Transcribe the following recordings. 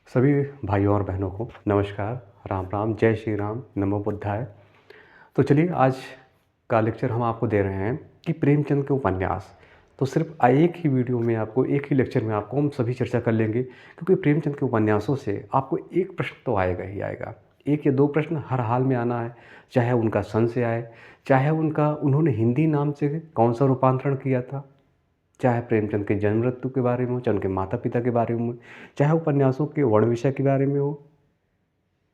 सभी भाइयों और बहनों को नमस्कार, राम राम, जय श्री राम, नमो बुद्धाय। तो चलिए आज का लेक्चर हम आपको दे रहे हैं कि प्रेमचंद के उपन्यास। तो सिर्फ एक ही वीडियो में आपको, एक ही लेक्चर में आपको हम सभी चर्चा कर लेंगे, क्योंकि प्रेमचंद के उपन्यासों से आपको एक प्रश्न तो आएगा ही आएगा। एक या दो प्रश्न हर हाल में आना है, चाहे उनका सन से आए, चाहे उन्होंने हिंदी नाम से कौन सा रूपांतरण किया था, चाहे प्रेमचंद के जन्म मृत्यु के बारे में हो, चाहे उनके माता पिता के बारे में हो, चाहे उपन्यासों के वर्ण विषय के बारे में हो,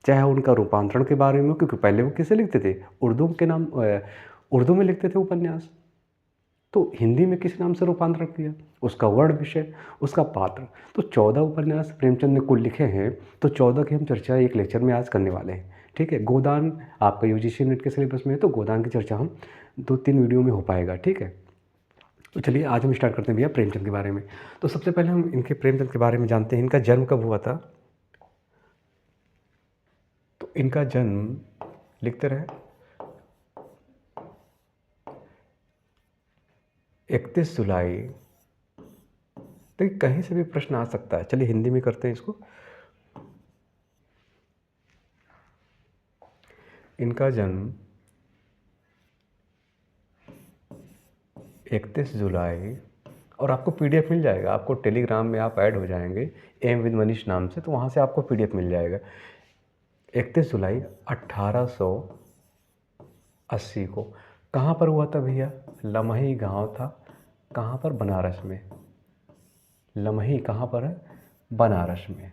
चाहे उनका रूपांतरण के बारे में हो। क्योंकि पहले वो किसे लिखते थे? उर्दू में लिखते थे उपन्यास। तो हिंदी में किस नाम से रूपांतरण किया, उसका वर्ण विषय, उसका पात्र। तो 14 उपन्यास प्रेमचंद ने कुल लिखे हैं। तो 14 की हम चर्चा एक लेक्चर में आज करने वाले हैं। ठीक है, गोदान आपका यूजीसी नेट के सिलेबस में है, तो गोदान की चर्चा हम 2-3 वीडियो में हो पाएगा। ठीक है, तो चलिए आज हम स्टार्ट करते हैं भैया प्रेमचंद के बारे में। तो सबसे पहले हम इनके प्रेमचंद के बारे में जानते हैं। इनका जन्म कब हुआ था? तो इनका जन्म, लिखते रहे, 31 जुलाई। देखिए कहीं से भी प्रश्न आ सकता है। चलिए हिंदी में करते हैं इसको। इनका जन्म 31 जुलाई, और आपको पीडीएफ मिल जाएगा। आपको टेलीग्राम में आप ऐड हो जाएंगे एम विद मनीष नाम से, तो वहाँ से आपको पीडीएफ मिल जाएगा। 31 जुलाई 1880 को। कहाँ पर हुआ था भैया? लमही गांव था। कहाँ पर? बनारस में। लमही कहाँ पर है? बनारस में।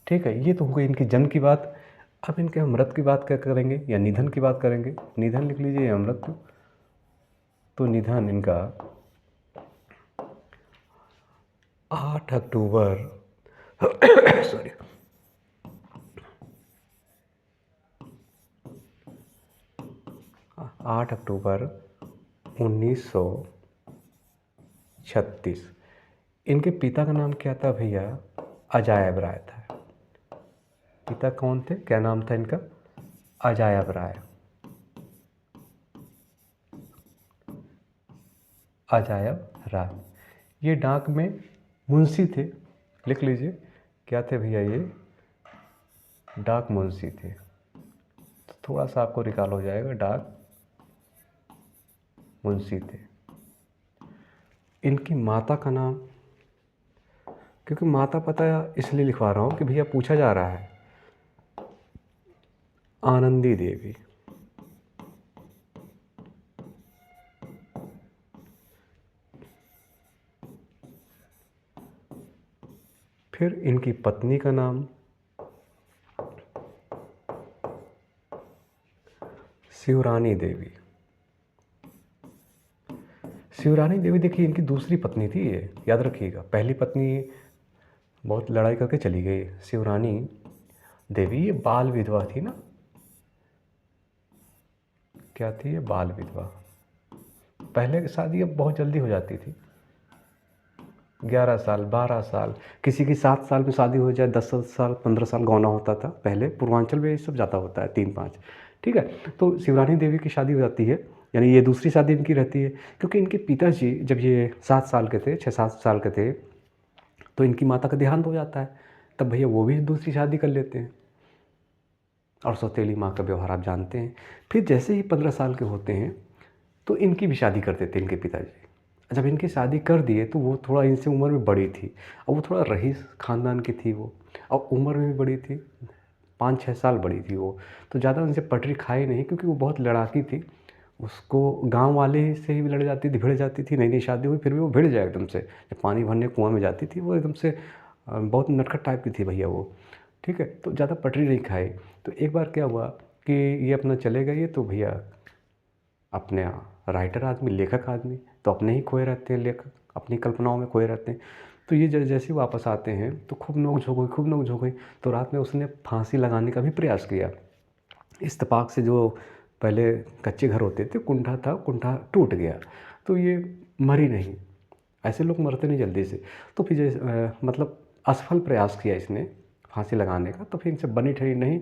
ठीक है, ये तो हो गई इनकी जन्म की बात। अब इनके हम मृत्यु की बात क्या करेंगे, या निधन की बात करेंगे। निधन लिख लीजिए या मृत्यु। तो निधन इनका 8 अक्टूबर सॉरी 8 अक्टूबर 1936। इनके पिता का नाम क्या था भैया? अजायब राय था। पिता कौन थे, क्या नाम था इनका? अजायब राय। अजायब राय। ये डाक में मुंशी थे। लिख लीजिए, क्या थे भैया ये? डाक मुंशी थे। तो थोड़ा सा आपको रिकॉल हो जाएगा, डाक मुंशी थे। इनकी माता का नाम, क्योंकि माता पता इसलिए लिखवा रहा हूँ कि भैया पूछा जा रहा है, आनंदी देवी। फिर इनकी पत्नी का नाम शिवरानी देवी। शिवरानी देवी देखिए इनकी दूसरी पत्नी थी ये, याद रखिएगा। पहली पत्नी बहुत लड़ाई करके चली गई। शिवरानी देवी ये बाल विधवा थी ना। क्या थी ये? बाल विधवा। पहले की शादी अब बहुत जल्दी हो जाती थी, 11 साल 12 साल, किसी की 7 साल में शादी हो जाए, 10 साल 15 साल गौना होता था पहले। पूर्वांचल में ये सब ज़्यादा होता है, 3-5। ठीक है, तो शिवरानी देवी की शादी हो जाती है, यानी ये दूसरी शादी इनकी रहती है। क्योंकि इनके पिताजी जब ये 7 साल के थे, 6-7 साल के थे, तो इनकी माता का देहांत हो जाता है। तब भैया वो भी दूसरी शादी कर लेते हैं, और सौतेली माँ का व्यवहार आप जानते हैं। फिर जैसे ही 15 साल के होते हैं तो इनकी भी शादी कर देते हैं इनके पिताजी। जब इनकी शादी कर दिए तो वो थोड़ा इनसे उम्र में बड़ी थी, और वो थोड़ा रईस ख़ानदान की थी वो, और उम्र में भी बड़ी थी, 5-6 साल बड़ी थी वो। तो ज़्यादा उनसे पटरी खाई नहीं, क्योंकि वो बहुत लड़ाकी थी। उसको गांव वाले से ही लड़ जाती थी, भिड़ जाती थी। नई नई शादी हुई, फिर भी वो भिड़ जाए एकदम से। जब पानी भरने कुआं में जाती थी वो एकदम से, बहुत नटखट टाइप की थी भैया वो। ठीक है, तो ज़्यादा पटरी नहीं खाई। तो एक बार क्या हुआ कि ये अपना चले गए, तो भैया अपने राइटर आदमी, लेखक आदमी, तो अपने ही खोए रहते हैं, लेखक अपनी कल्पनाओं में खोए रहते हैं। तो ये जैसे ही वापस आते हैं तो खूब नोक-झोंक हुई, खूब नोक-झोंक हुई। तो रात में उसने फांसी लगाने का भी प्रयास किया। इत्तेफाक से जो पहले कच्चे घर होते थे, कुंठा था, कुंठा टूट गया, तो ये मरी नहीं। ऐसे लोग मरते नहीं जल्दी से। तो फिर मतलब असफल प्रयास किया इसने फांसी लगाने का। तो फिर इनसे बनी ठनी नहीं,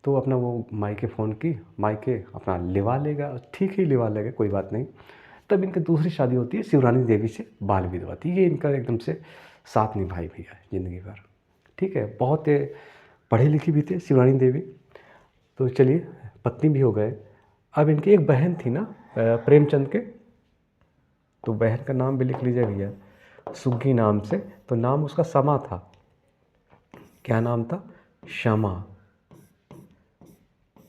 तो अपना वो मायके फ़ोन की, मायके अपना लिवा लेगा, ठीक ही लिवा लेगा, कोई बात नहीं। तब इनकी दूसरी शादी होती है शिवरानी देवी से, बाल विधवा थी। ये इनका एकदम से साथ निभाई भैया ज़िंदगी भर। ठीक है, बहुत पढ़े लिखी भी थे शिवरानी देवी। तो चलिए, पत्नी भी हो गए। अब इनकी एक बहन थी ना प्रेमचंद के, तो बहन का नाम भी लिख लीजिए भैया, सुग्गी नाम से। तो नाम उसका समा था। क्या नाम था? शमा।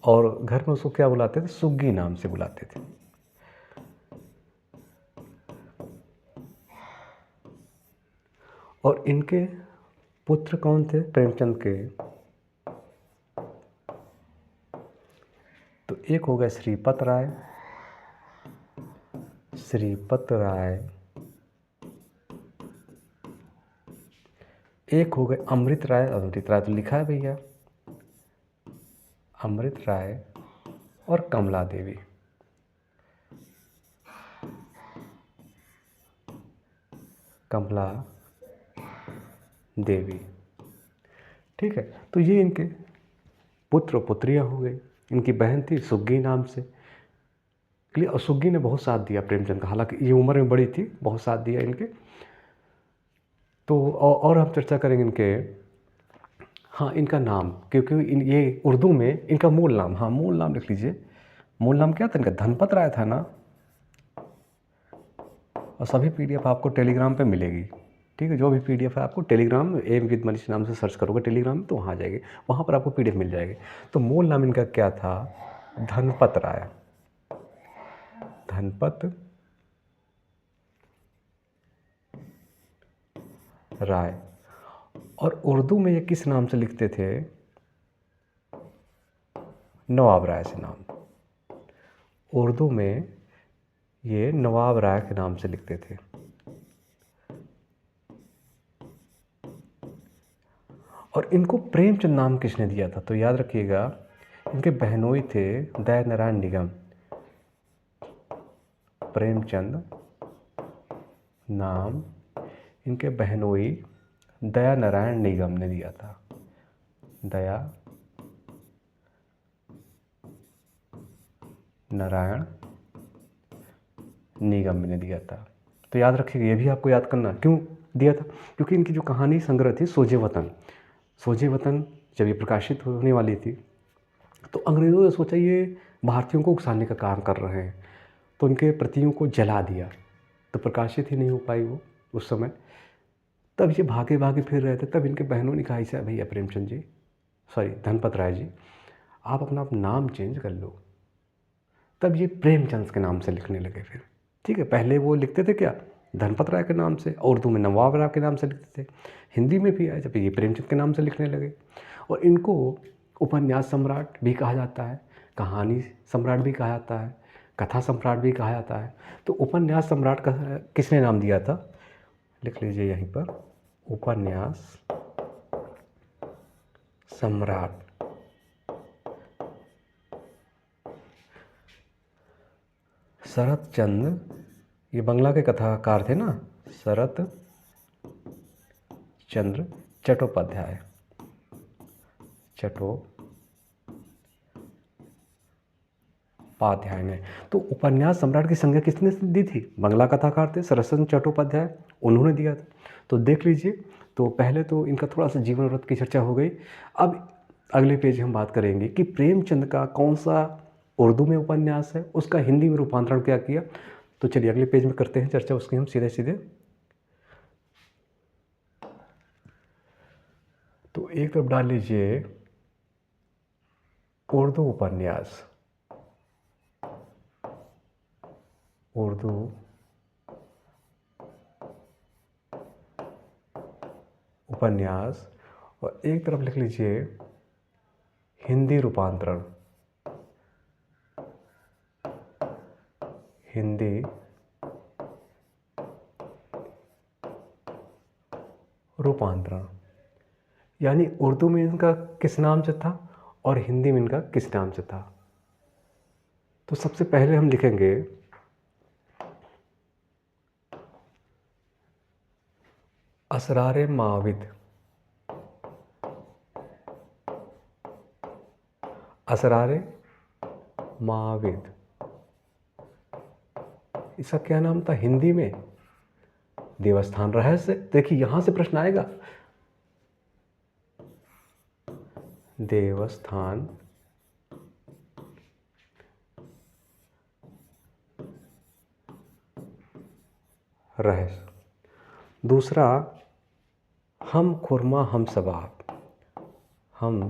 और घर में उसको क्या बुलाते थे? सुग्गी नाम से बुलाते थे। और इनके पुत्र कौन थे प्रेमचंद के? तो एक हो गए श्रीपत राय, श्रीपत राय। एक हो गए अमृत राय, अमृत राय तो लिखा है भैया, अमृत राय। और कमला देवी। कमला देवी। ठीक है, तो ये इनके पुत्र और पुत्रियाँ हो गई। इनकी बहन थी सुग्गी नाम से। और सुग्गी ने बहुत साथ दिया प्रेमचंद का, हालांकि ये उम्र में बड़ी थी, बहुत साथ दिया इनके। तो और हम चर्चा करेंगे इनके, हाँ, इनका नाम, क्योंकि ये उर्दू में इनका मूल नाम, हाँ मूल नाम लिख लीजिए। मूल नाम क्या था इनका? धनपत राय था ना। और सभी पीडीएफ आपको टेलीग्राम पे मिलेगी। ठीक है, जो भी पीडीएफ है आपको टेलीग्राम, एम विद मनीष नाम से सर्च करोगे टेलीग्राम में तो वहाँ आ जाएगी, वहाँ पर आपको पीडीएफ मिल जाएगी। तो मूल नाम इनका क्या था? धनपत राय। धनपत राय। और उर्दू में ये किस नाम से लिखते थे? नवाब राय से नाम। उर्दू में ये नवाब राय के नाम से लिखते थे। और इनको प्रेमचंद नाम किसने दिया था? तो याद रखिएगा, इनके बहनोई थे दया नारायण निगम। प्रेमचंद नाम इनके बहनोई दया नारायण निगम ने दिया था। दया नारायण निगम ने दिया था। तो याद रखिएगा, ये भी आपको याद करना। क्यों दिया था? क्योंकि इनकी जो कहानी संग्रह थी सोजे वतन, सोजे वतन जब ये प्रकाशित होने वाली थी, तो अंग्रेज़ों ने सोचा ये भारतीयों को उकसाने का काम कर रहे हैं, तो उनके प्रतियों को जला दिया, तो प्रकाशित ही नहीं हो पाई वो उस समय। तब ये भागे भागे फिर रहे थे। तब इनके बहनों ने कहा, ऐसा भैया प्रेमचंद जी, सॉरी धनपत राय जी, आप अपना नाम चेंज कर लो। तब ये प्रेमचंद के नाम से लिखने लगे फिर। ठीक है, पहले वो लिखते थे क्या? धनपत राय के नाम से। उर्दू में नवाब राय के नाम से लिखते थे। हिंदी में भी आए जब ये प्रेमचंद के नाम से लिखने लगे। और इनको उपन्यास सम्राट भी कहा जाता है, कहानी सम्राट भी कहा जाता है, कथा सम्राट भी कहा जाता है। तो उपन्यास सम्राट का किसने नाम दिया था? लिख लीजिए यहीं पर, उपन्यास सम्राट। शरत चंद्र, ये बंगला के कथाकार थे ना, शरत चंद्र चट्टोपाध्याय। चट्टोपाध्याय ने। तो उपन्यास सम्राट की संज्ञा किसने दी थी? बंगला कथाकार थे शरत चंद्र चट्टोपाध्याय, उन्होंने दिया था। तो देख लीजिए, तो पहले तो इनका थोड़ा सा जीवन व्रत की चर्चा हो गई। अब अगले पेज हम बात करेंगे कि प्रेमचंद का कौन सा उर्दू में उपन्यास है, उसका हिंदी में रूपांतरण क्या किया। तो चलिए अगले पेज में करते हैं चर्चा उसकी हम सीधे सीधे। तो एक तरफ डाल लीजिए उर्दू उपन्यास, उर्दू उपन्यास, और एक तरफ लिख लीजिए हिंदी रूपांतरण, हिंदी रूपांतरण। यानी उर्दू में इनका किस नाम से था और हिंदी में इनका किस नाम से था। तो सबसे पहले हम लिखेंगे असरारे माविद। असरारे माविद। इसका क्या नाम था हिंदी में? देवस्थान रहस्य। देखिए यहां से प्रश्न आएगा, देवस्थान रहस्य। दूसरा, हम खुरमा हम सबाब। हम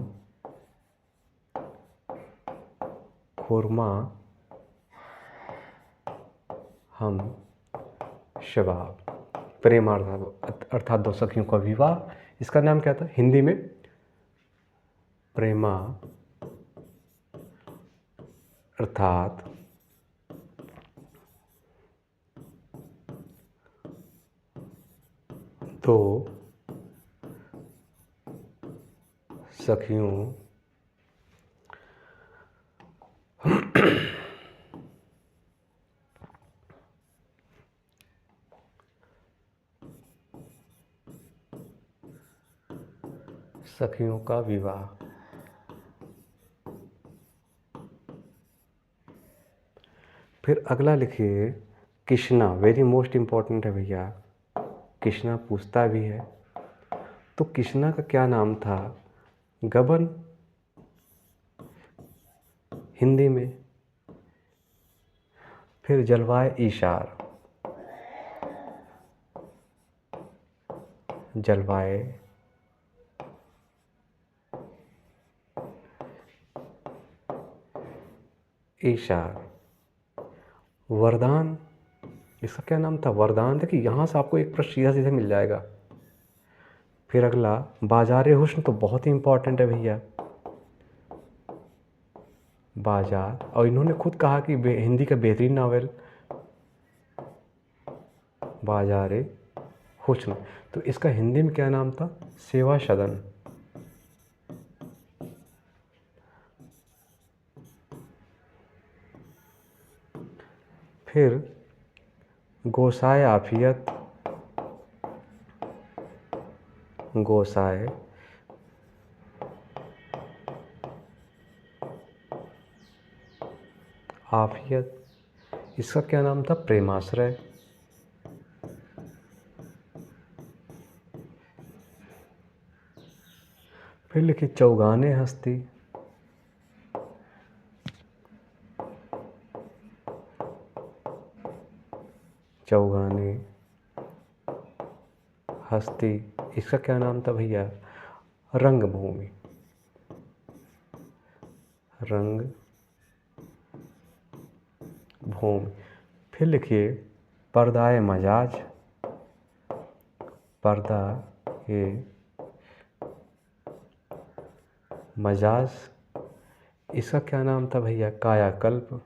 खुरमा हम शबाब, प्रेमार्थ अर्थात दो सखियों का विवाह। इसका नाम क्या था हिंदी में? प्रेमा अर्थात दो सखियों सखियों का विवाह। फिर अगला लिखिए कृष्णा, वेरी मोस्ट इम्पोर्टेंट है भैया, कृष्णा पूछता भी है। तो कृष्णा का क्या नाम था गबन हिंदी में? फिर जलवाय ईशार, जलवाय ईशार। वरदान, इसका क्या नाम था? वरदान। देखिए यहाँ से आपको एक प्रश्न सीधा सीधा मिल जाएगा। फिर अगला बाजार हुस्न, तो बहुत ही इंपॉर्टेंट है भैया, बाजार। और इन्होंने खुद कहा कि हिंदी का बेहतरीन नावल बाजार हुस्न। तो इसका हिंदी में क्या नाम था? सेवा सदन। फिर गोसाए आफियत, गोसाए आफियत। इसका क्या नाम था? प्रेमाश्रय। फिर लिखिए चौगाने हस्ती, चौगाने हस्ती। इसका क्या नाम था भैया? रंगभूमि, रंग भूमि। फिर लिखिए पर्दाए मजाज, पर्दा ये मजाज। इसका क्या नाम था भैया? कायाकल्प।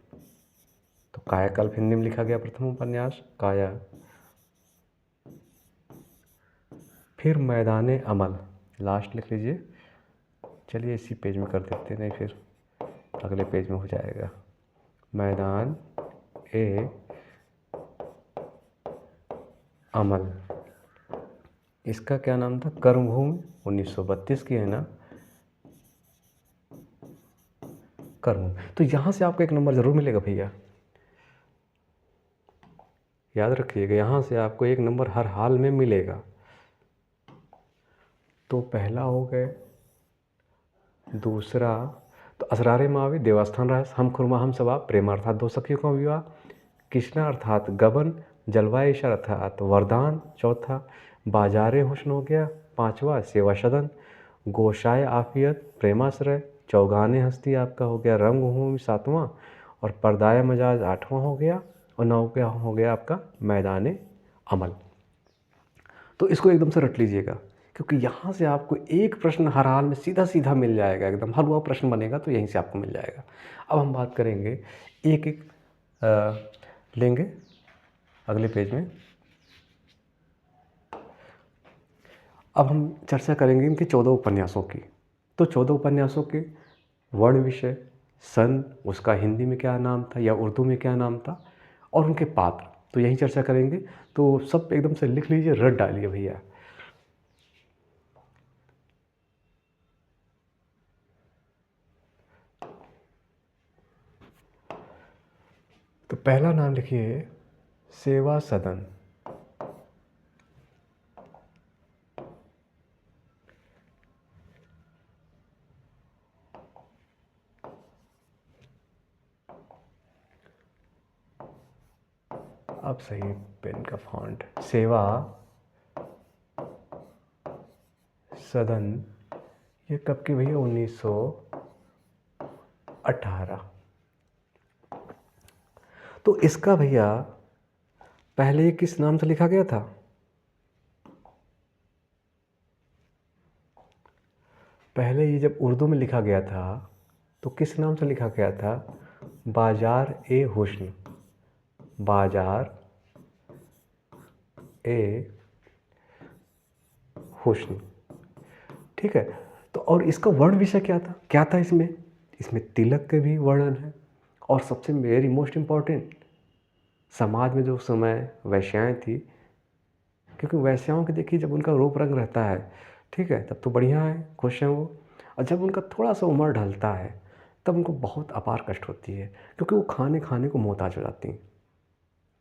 तो कायाकल्प हिंदी में लिखा गया प्रथम उपन्यास काया। फिर मैदाने अमल, लास्ट लिख लीजिए। चलिए इसी पेज में कर देते हैं, नहीं फिर अगले पेज में हो जाएगा। मैदान ए अमल। इसका क्या नाम था? कर्मभूमि, 1932 की है ना कर्म। तो यहाँ से आपको एक नंबर ज़रूर मिलेगा भैया, याद रखिएगा, यहाँ से आपको एक नंबर हर हाल में मिलेगा। तो पहला हो गए। दूसरा तो असरारे मावी, देवस्थान रहस्य, हम खुरमा हम सबाब, प्रेम अर्थात दो सखियों का विवाह, कृष्णा अर्थात गबन, जलवाय ईशर अर्थात वरदान। चौथा बाजारे हुस्न हो गया। पांचवा सेवा सदन, गोशाए आफियत, प्रेमाश्रय। चौगाने हस्ती आपका हो गया रंगभूमि सातवां, और पर्दाए मजाज आठवां हो गया, और नौवां हो गया आपका मैदान अमल। तो इसको एकदम से रट लीजिएगा, क्योंकि यहाँ से आपको एक प्रश्न हर हाल में सीधा सीधा मिल जाएगा, एकदम हलवा प्रश्न बनेगा तो यहीं से आपको मिल जाएगा। अब हम बात करेंगे एक एक लेंगे अगले पेज में। अब हम चर्चा करेंगे इनके 14 उपन्यासों की। तो 14 उपन्यासों के वर्ण विषय, सन, उसका हिंदी में क्या नाम था या उर्दू में क्या नाम था, और उनके पात्र, तो यही चर्चा करेंगे। तो सब एकदम से लिख लीजिए, रट डालिए भैया। तो पहला नाम लिखिए सेवा सदन। अब सही पेन का फॉन्ट, सेवा सदन, ये कब की भैया? 1918। तो इसका भैया पहले ये किस नाम से लिखा गया था? पहले ये जब उर्दू में लिखा गया था तो किस नाम से लिखा गया था? बाजार ए हुस्न, बाजार ए हुस्न। ठीक है। तो और इसका वर्ण विषय क्या था इसमें? इसमें तिलक के भी वर्णन है, और सबसे वेरी मोस्ट इम्पॉर्टेंट, समाज में जो उस समय वैश्याएँ थी, क्योंकि वैश्याओं के देखिए जब उनका रूप रंग रहता है, ठीक है, तब तो बढ़िया है, खुश हैं वो। और जब उनका थोड़ा सा उम्र ढलता है तब उनको बहुत अपार कष्ट होती है, क्योंकि वो खाने खाने को मोहताज हो जाती हैं।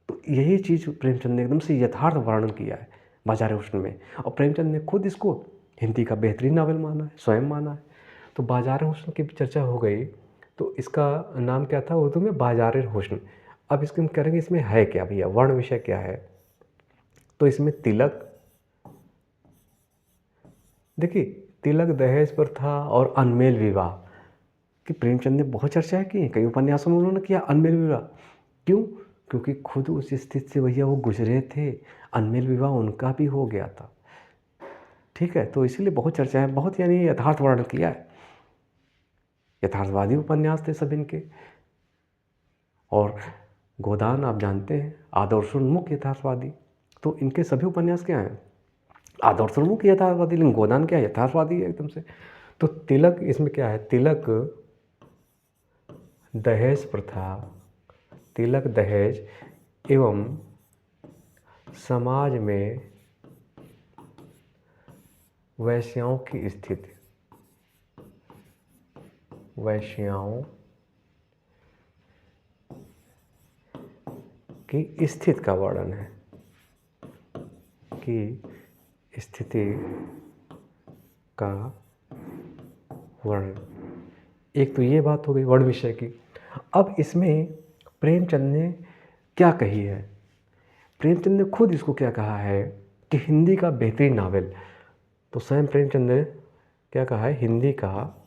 तो यही चीज़ प्रेमचंद ने एकदम से यथार्थ वर्णन किया है बाजार हुस्न में, और प्रेमचंद ने खुद इसको हिंदी का बेहतरीन नावल माना है, स्वयं माना है। तो बाजार हुस्न की चर्चा हो गई, तो इसका नाम क्या था उर्दू में? बाजार हुस्न। अब इसके हम करेंगे इसमें है क्या भैया, वर्ण विषय क्या है? तो इसमें तिलक, देखिए तिलक, दहेज प्रथा और अनमेल विवाह कि प्रेमचंद ने बहुत चर्चा की, कई उपन्यासों में उन्होंने किया अनमेल विवाह। क्यों? क्योंकि खुद उस स्थिति से भैया वो गुजरे थे, अनमेल विवाह उनका भी हो गया था। ठीक है, तो इसीलिए बहुत चर्चा है, बहुत यानी यथार्थ वर्णन किया है, यथार्थवादी उपन्यास थे सब इनके। और गोदान आप जानते हैं आदर्शोन्मुख यथार्थवादी, तो इनके सभी उपन्यास क्या हैं? आदर्शोन्मुख यथार्थवादी, लेकिन गोदान क्या है? यथार्थवादी है एकदम से। तो तिलक इसमें क्या है? तिलक, दहेज प्रथा, तिलक, दहेज एवं समाज में वैश्याओं की स्थिति, वैश्याओं की स्थिति का वर्णन है, कि स्थिति का वर्णन। एक तो ये बात हो गई वर्ण विषय की। अब इसमें प्रेमचंद ने क्या कही है? प्रेमचंद ने खुद इसको क्या कहा है कि हिंदी का बेहतरीन नावल। तो स्वयं प्रेमचंद ने क्या कहा है? हिंदी का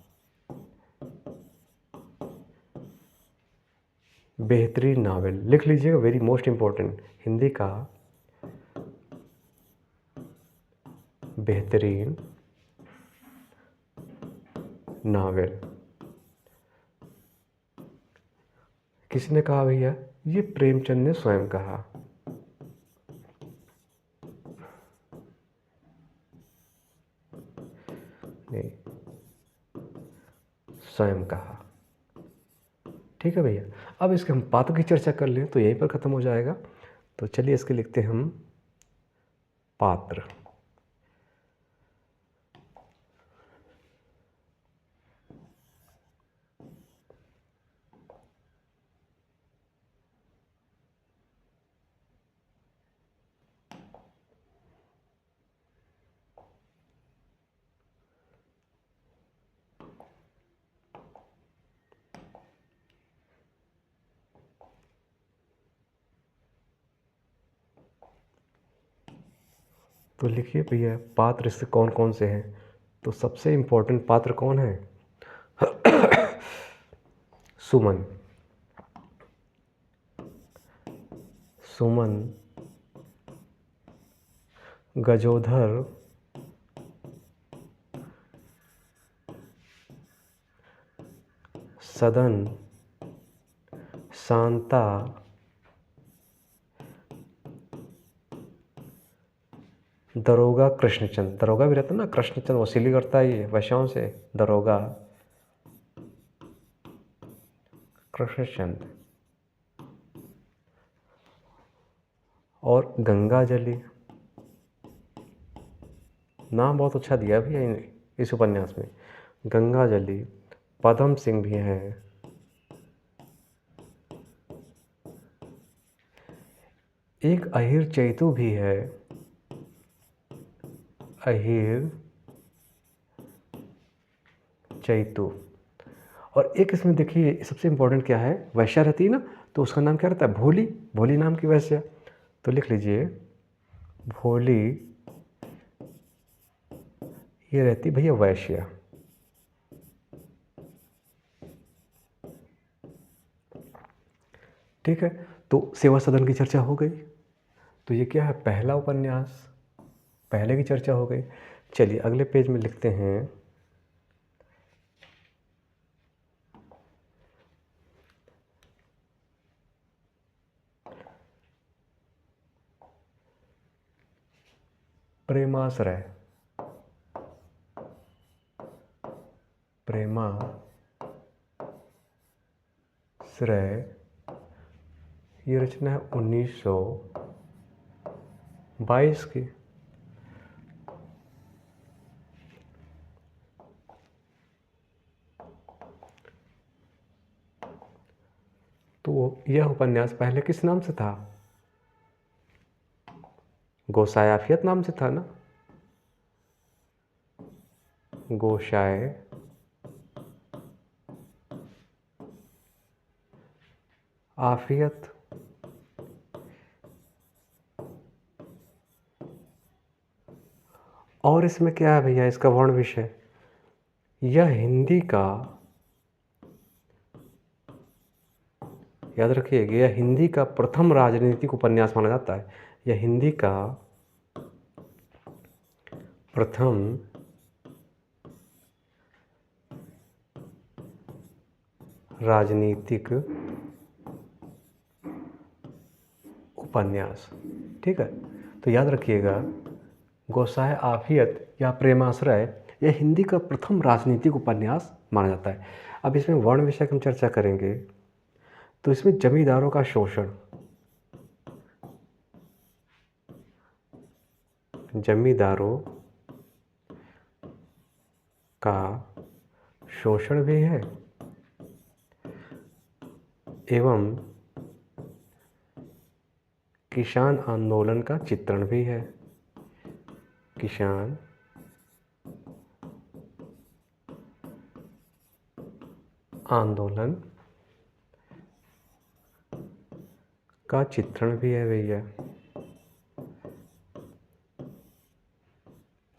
बेहतरीन नावल, लिख लीजिएगा, वेरी मोस्ट इम्पोर्टेंट, हिंदी का बेहतरीन नावल। किसने कहा भैया? ये प्रेमचंद ने स्वयं कहा। नहीं, स्वयं कहा। ठीक है भैया। अब इसके हम पात्र की चर्चा कर लें तो यहीं पर ख़त्म हो जाएगा। तो चलिए इसके लिखते हैं हम पात्र। तो लिखिए भैया पात्र इससे कौन कौन से हैं। तो सबसे इम्पोर्टेंट पात्र कौन है? सुमन। सुमन, गजोधर, सदन, शांता, दरोगा कृष्णचंद। दरोगा भी रहता ना, कृष्णचंद वसूली करता है ये वैश्याओं से, दरोगा कृष्णचंद। और गंगाजली, नाम बहुत अच्छा दिया भैया इस उपन्यास में। गंगाजली, पदम सिंह भी हैं। एक अहिर चैतु भी है, अहिर चैतु। और एक इसमें देखिए सबसे इम्पोर्टेंट क्या है, वैश्या रहती है ना, तो उसका नाम क्या रहता है, भोली, भोली नाम की वैश्या। तो लिख लीजिए भोली, ये रहती भैया वैश्या। ठीक है, तो सेवा सदन की चर्चा हो गई। तो ये क्या है, पहला उपन्यास, पहले की चर्चा हो गई। चलिए अगले पेज में लिखते हैं प्रेमाश्रय। प्रेमाश्रय, ये रचना है 1922 की। तो यह उपन्यास पहले किस नाम से था, गोसाय आफियत नाम से था ना, गोसाय आफियत। और इसमें क्या है भैया, इसका वर्ण विषय, यह हिंदी का, याद रखिएगा, यह हिंदी का प्रथम राजनीतिक उपन्यास माना जाता है। यह हिंदी का प्रथम राजनीतिक उपन्यास। ठीक है, तो याद रखिएगा, गोसाय आफियत या प्रेमाश्रय यह हिंदी का प्रथम राजनीतिक उपन्यास माना जाता है। अब इसमें वर्ण विषय की हम चर्चा करेंगे। तो इसमें जमींदारों का शोषण, जमींदारों का शोषण भी है एवं किसान आंदोलन का चित्रण भी है। किसान आंदोलन का चित्रण भी है भैया।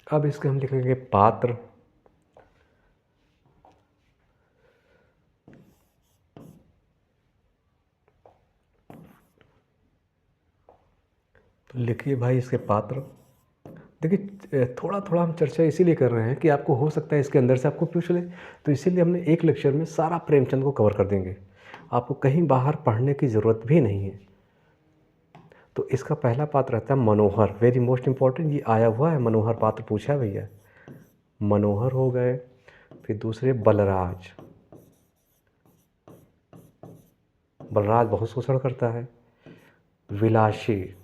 अब इसके हम लिखेंगे पात्र। तो लिखिए भाई इसके पात्र। देखिए थोड़ा थोड़ा हम चर्चा इसीलिए कर रहे हैं कि आपको हो सकता है इसके अंदर से आपको पूछ ले, तो इसीलिए हमने एक लेक्चर में सारा प्रेमचंद को कवर कर देंगे, आपको कहीं बाहर पढ़ने की ज़रूरत भी नहीं है। तो इसका पहला पात्र रहता है मनोहर, वेरी मोस्ट इम्पॉर्टेंट, ये आया हुआ है, मनोहर पात्र पूछा है भैया। मनोहर हो गए, फिर दूसरे बलराज, बलराज बहुत शोषण करता है। विलासी,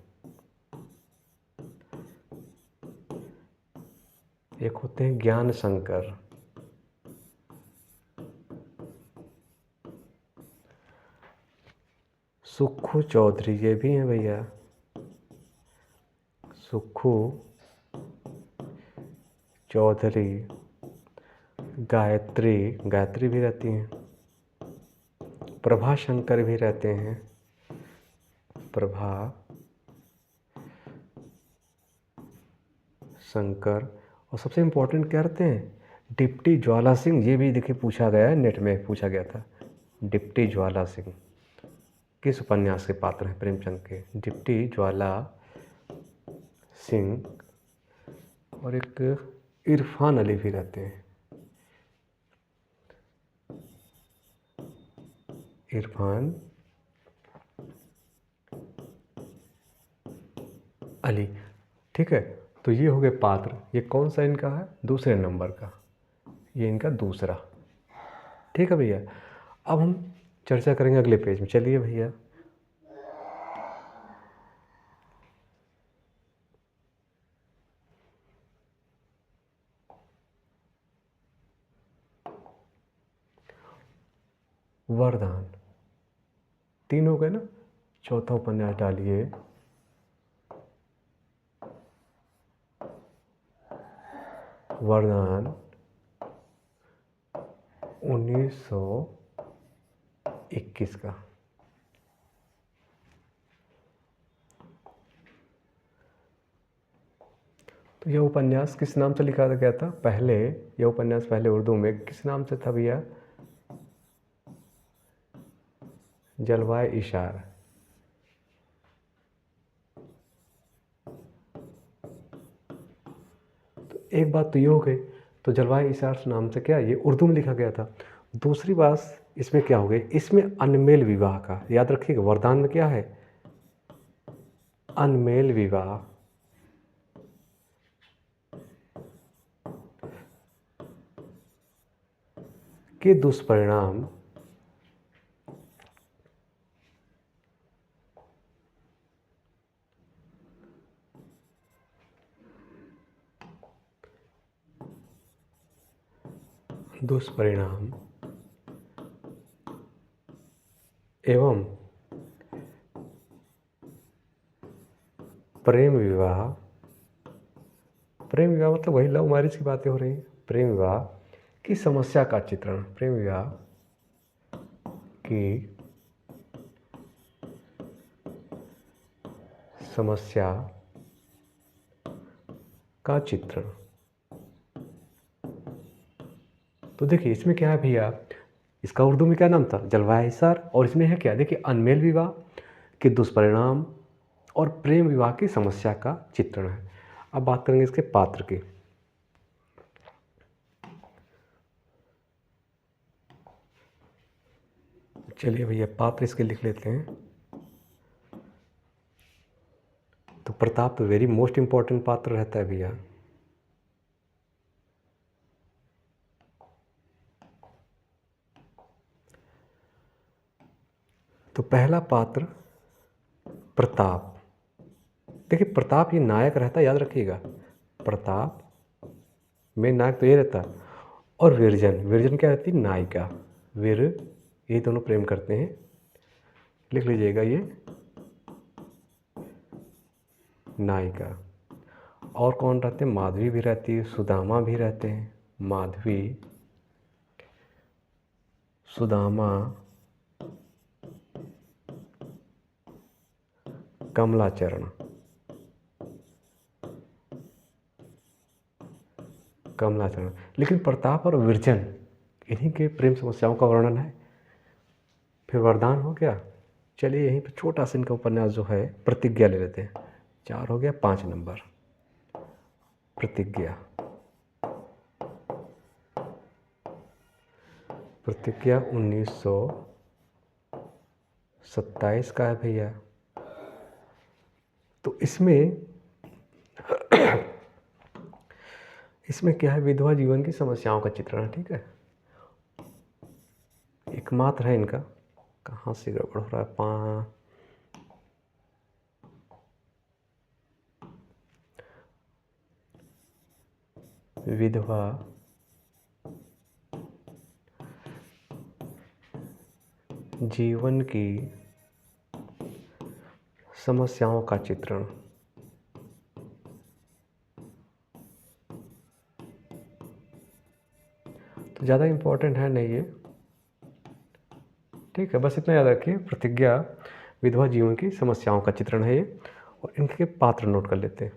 एक होते हैं ज्ञान शंकर। सुक्खू चौधरी, ये भी हैं भैया, सुक्खू चौधरी। गायत्री, गायत्री भी रहती हैं। प्रभा शंकर भी रहते हैं, प्रभा शंकर। और सबसे इम्पोर्टेंट क्या रहते हैं, डिप्टी ज्वाला सिंह, ये भी देखिए पूछा गया है, नेट में पूछा गया था। डिप्टी ज्वाला सिंह किस उपन्यास के पात्र हैं प्रेमचंद के, डिप्टी ज्वाला सिंह। और एक इरफान अली भी रहते हैं, इरफान अली। ठीक है, तो ये हो गए पात्र। ये कौन सा इनका है, दूसरे नंबर का, ये इनका दूसरा। ठीक है भैया, अब हम चर्चा करेंगे अगले पेज में। चलिए भैया, वरदान, तीन हो गए ना, चौथा उपन्यास डालिए वरदान 1921 का। तो यह उपन्यास किस नाम से लिखा गया था? यह उपन्यास पहले उर्दू में किस नाम से था भैया? जलवाए इशार। तो एक बात तो ये हो गई, तो जलवाए इशार नाम से क्या, ये उर्दू में लिखा गया था। दूसरी बात इसमें क्या हो गई, इसमें अनमेल विवाह का, याद रखिएगा, वरदान में क्या है? अनमेल विवाह के दुष्परिणाम एवं प्रेम विवाह मतलब वही लव मैरिज की बातें हो रही हैं। प्रेम विवाह की समस्या का चित्रण, प्रेम विवाह की समस्या का चित्रण। तो देखिए इसमें क्या है भैया, इसका उर्दू में क्या नाम था? जलवाए इशार। और इसमें है क्या, देखिए, अनमेल विवाह के दुष्परिणाम और प्रेम विवाह की समस्या का चित्रण है। अब बात करेंगे इसके पात्र की। चलिए भैया पात्र इसके लिख लेते हैं। तो प्रताप तो वेरी मोस्ट इम्पॉर्टेंट पात्र रहता है भैया। तो पहला पात्र प्रताप। देखिए प्रताप ये नायक रहता है, याद रखिएगा, प्रताप में नायक तो ये रहता है। और विरजन क्या रहती है? नायिका। ये दोनों प्रेम करते हैं, लिख लीजिएगा, ये नायिका। और कौन रहते हैं? माधवी भी रहती है, सुदामा भी रहते हैं। माधवी, सुदामा, कमलाचरण। लेकिन प्रताप और विरजन, इन्हीं के प्रेम समस्याओं का वर्णन है। फिर वरदान हो गया। चलिए यहीं पर छोटा सा इनका उपन्यास जो है प्रतिज्ञा ले लेते हैं। 4 हो गया, 5 नंबर प्रतिज्ञा। 1927 का है भैया। तो इसमें क्या है, विधवा जीवन की समस्याओं का चित्रण है, ठीक है। एकमात्र है इनका, कहाँ से गड़बड़ हो रहा है, विधवा जीवन की समस्याओं का चित्रण। तो ज़्यादा इम्पोर्टेंट है नहीं ये, ठीक है, बस इतना याद रखिए, प्रतिज्ञा विधवा जीवन की समस्याओं का चित्रण है ये। और इनके पात्र नोट कर लेते हैं।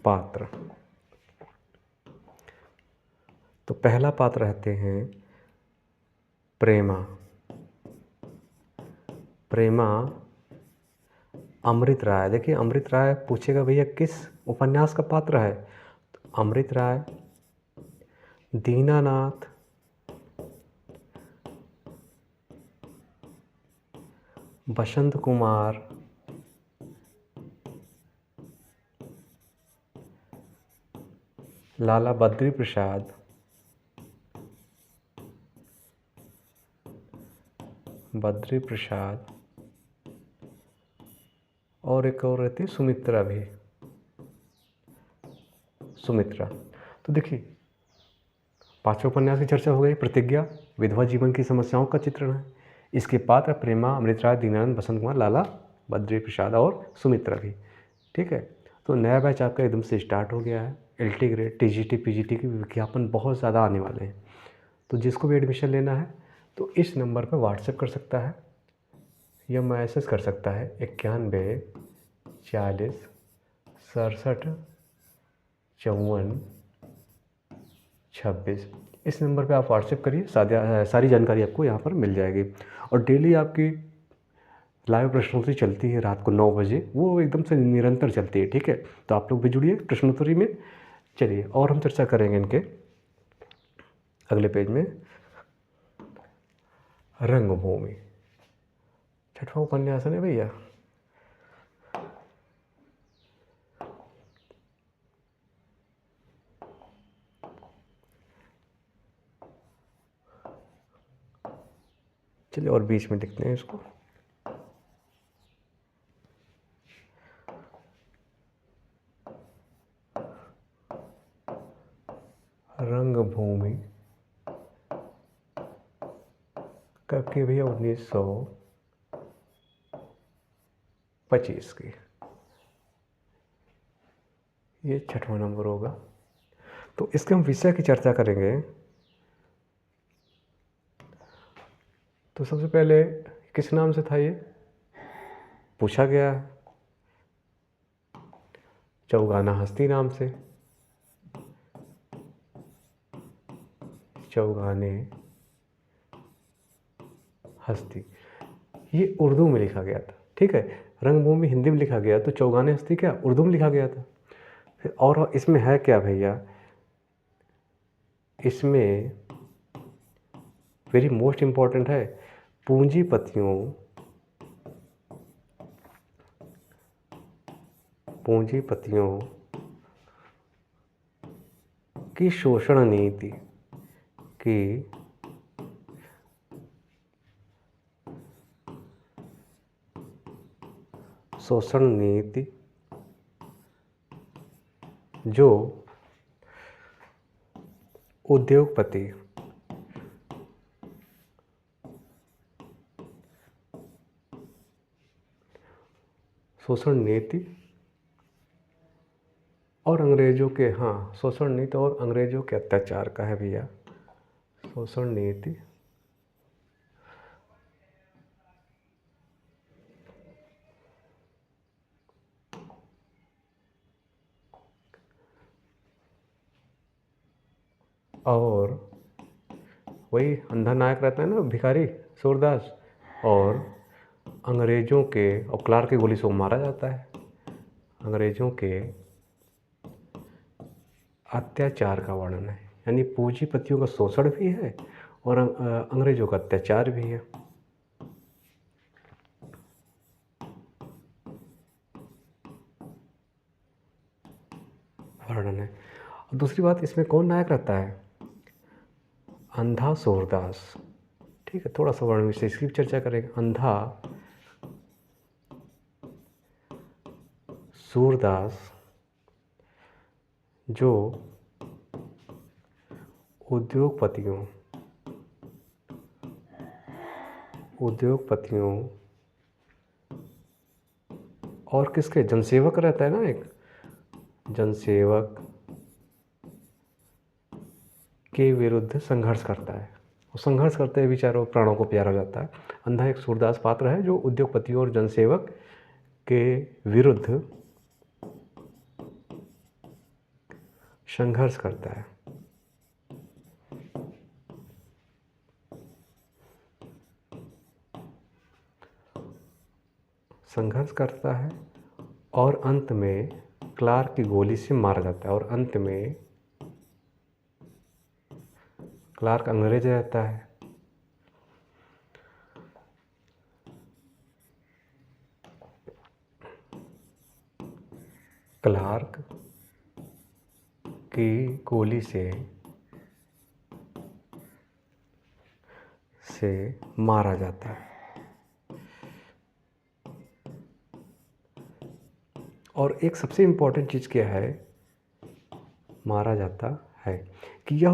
पात्र, तो पहला पात्र रहते हैं प्रेमा। अमृत राय। देखिए अमृत राय पूछेगा भैया किस उपन्यास का पात्र है, तो अमृत राय, दीनानाथ, बसंत कुमार, लाला बद्री प्रसाद, और एक और रहती है सुमित्रा भी, तो देखिए 5वें उपन्यास की चर्चा हो गई, प्रतिज्ञा विधवा जीवन की समस्याओं का चित्रण है। इसके पात्र प्रेमा, अमृतराज, दीनानंद, बसंत कुमार, लाला बद्री प्रसाद और सुमित्रा भी। ठीक है, तो नया बैच आपका एकदम से स्टार्ट हो गया है। LT ग्रेड, TGT, PGT के विज्ञापन बहुत ज़्यादा आने वाले हैं। तो जिसको भी एडमिशन लेना है तो इस नंबर पर व्हाट्सएप कर सकता है या मैसेज कर सकता है 91 40 67 54 26। इस नंबर पे आप व्हाट्सएप करिए, सारी जानकारी आपको यहाँ पर मिल जाएगी। और डेली आपकी लाइव प्रश्नोत्तरी चलती है रात को 9 बजे, वो एकदम से निरंतर चलती है। ठीक है, तो आप लोग भी जुड़िए प्रश्नोत्तरी में। चलिए, और हम चर्चा करेंगे इनके अगले पेज में। रंगभूमि 6वां उपन्यास है भैया। चलिए, और बीच में लिखते हैं इसको। रंगभूमि कब की भैया? 1925 की। ये 6वां नंबर होगा। तो इसके हम विषय की चर्चा करेंगे। तो सबसे पहले किस नाम से था ये पूछा गया? चौगाना हस्ती नाम से। चौगाने हस्ती, ये उर्दू में लिखा गया था। ठीक है, रंगभूमि हिंदी में लिखा गया, तो चौगाने हस्ती क्या उर्दू में लिखा गया था। फिर और इसमें है क्या भैया? इसमें वेरी मोस्ट इम्पॉर्टेंट है, पूंजीपतियों की शोषण नीति की जो उद्योगपति शोषण नीति और अंग्रेजों के शोषण नीति और अंग्रेजों के अत्याचार का है भैया। शोषण नीति और वही अंधा नायक रहता है ना, भिखारी सूरदास, और अंग्रेजों के और क्लार्क की गोली से वो मारा जाता है। अंग्रेजों के अत्याचार का वर्णन है, यानी पूंजीपतियों का शोषण भी है और अंग्रेजों का अत्याचार भी है। वर्णन है। और दूसरी बात, इसमें कौन नायक रहता है? अंधा सूरदास। ठीक है, थोड़ा सा वर्ण विशेष की चर्चा करेंगे। अंधा सूरदास जो उद्योगपतियों और किसके जनसेवक रहता है ना, एक जनसेवक के विरुद्ध संघर्ष करता है। और संघर्ष करते हुए बेचारों प्राणों को प्यारा हो जाता है। अंधा एक सूरदास पात्र है जो उद्योगपतियों और जनसेवक के विरुद्ध संघर्ष करता है। संघर्ष करता है और अंत में क्लार्क की गोली से मारा जाता है। और अंत में क्लार्क अंग्रेज रहता है। क्लार्क की गोली से मारा जाता है। और एक सबसे इम्पोर्टेंट चीज़ क्या है, मारा जाता है, कि यह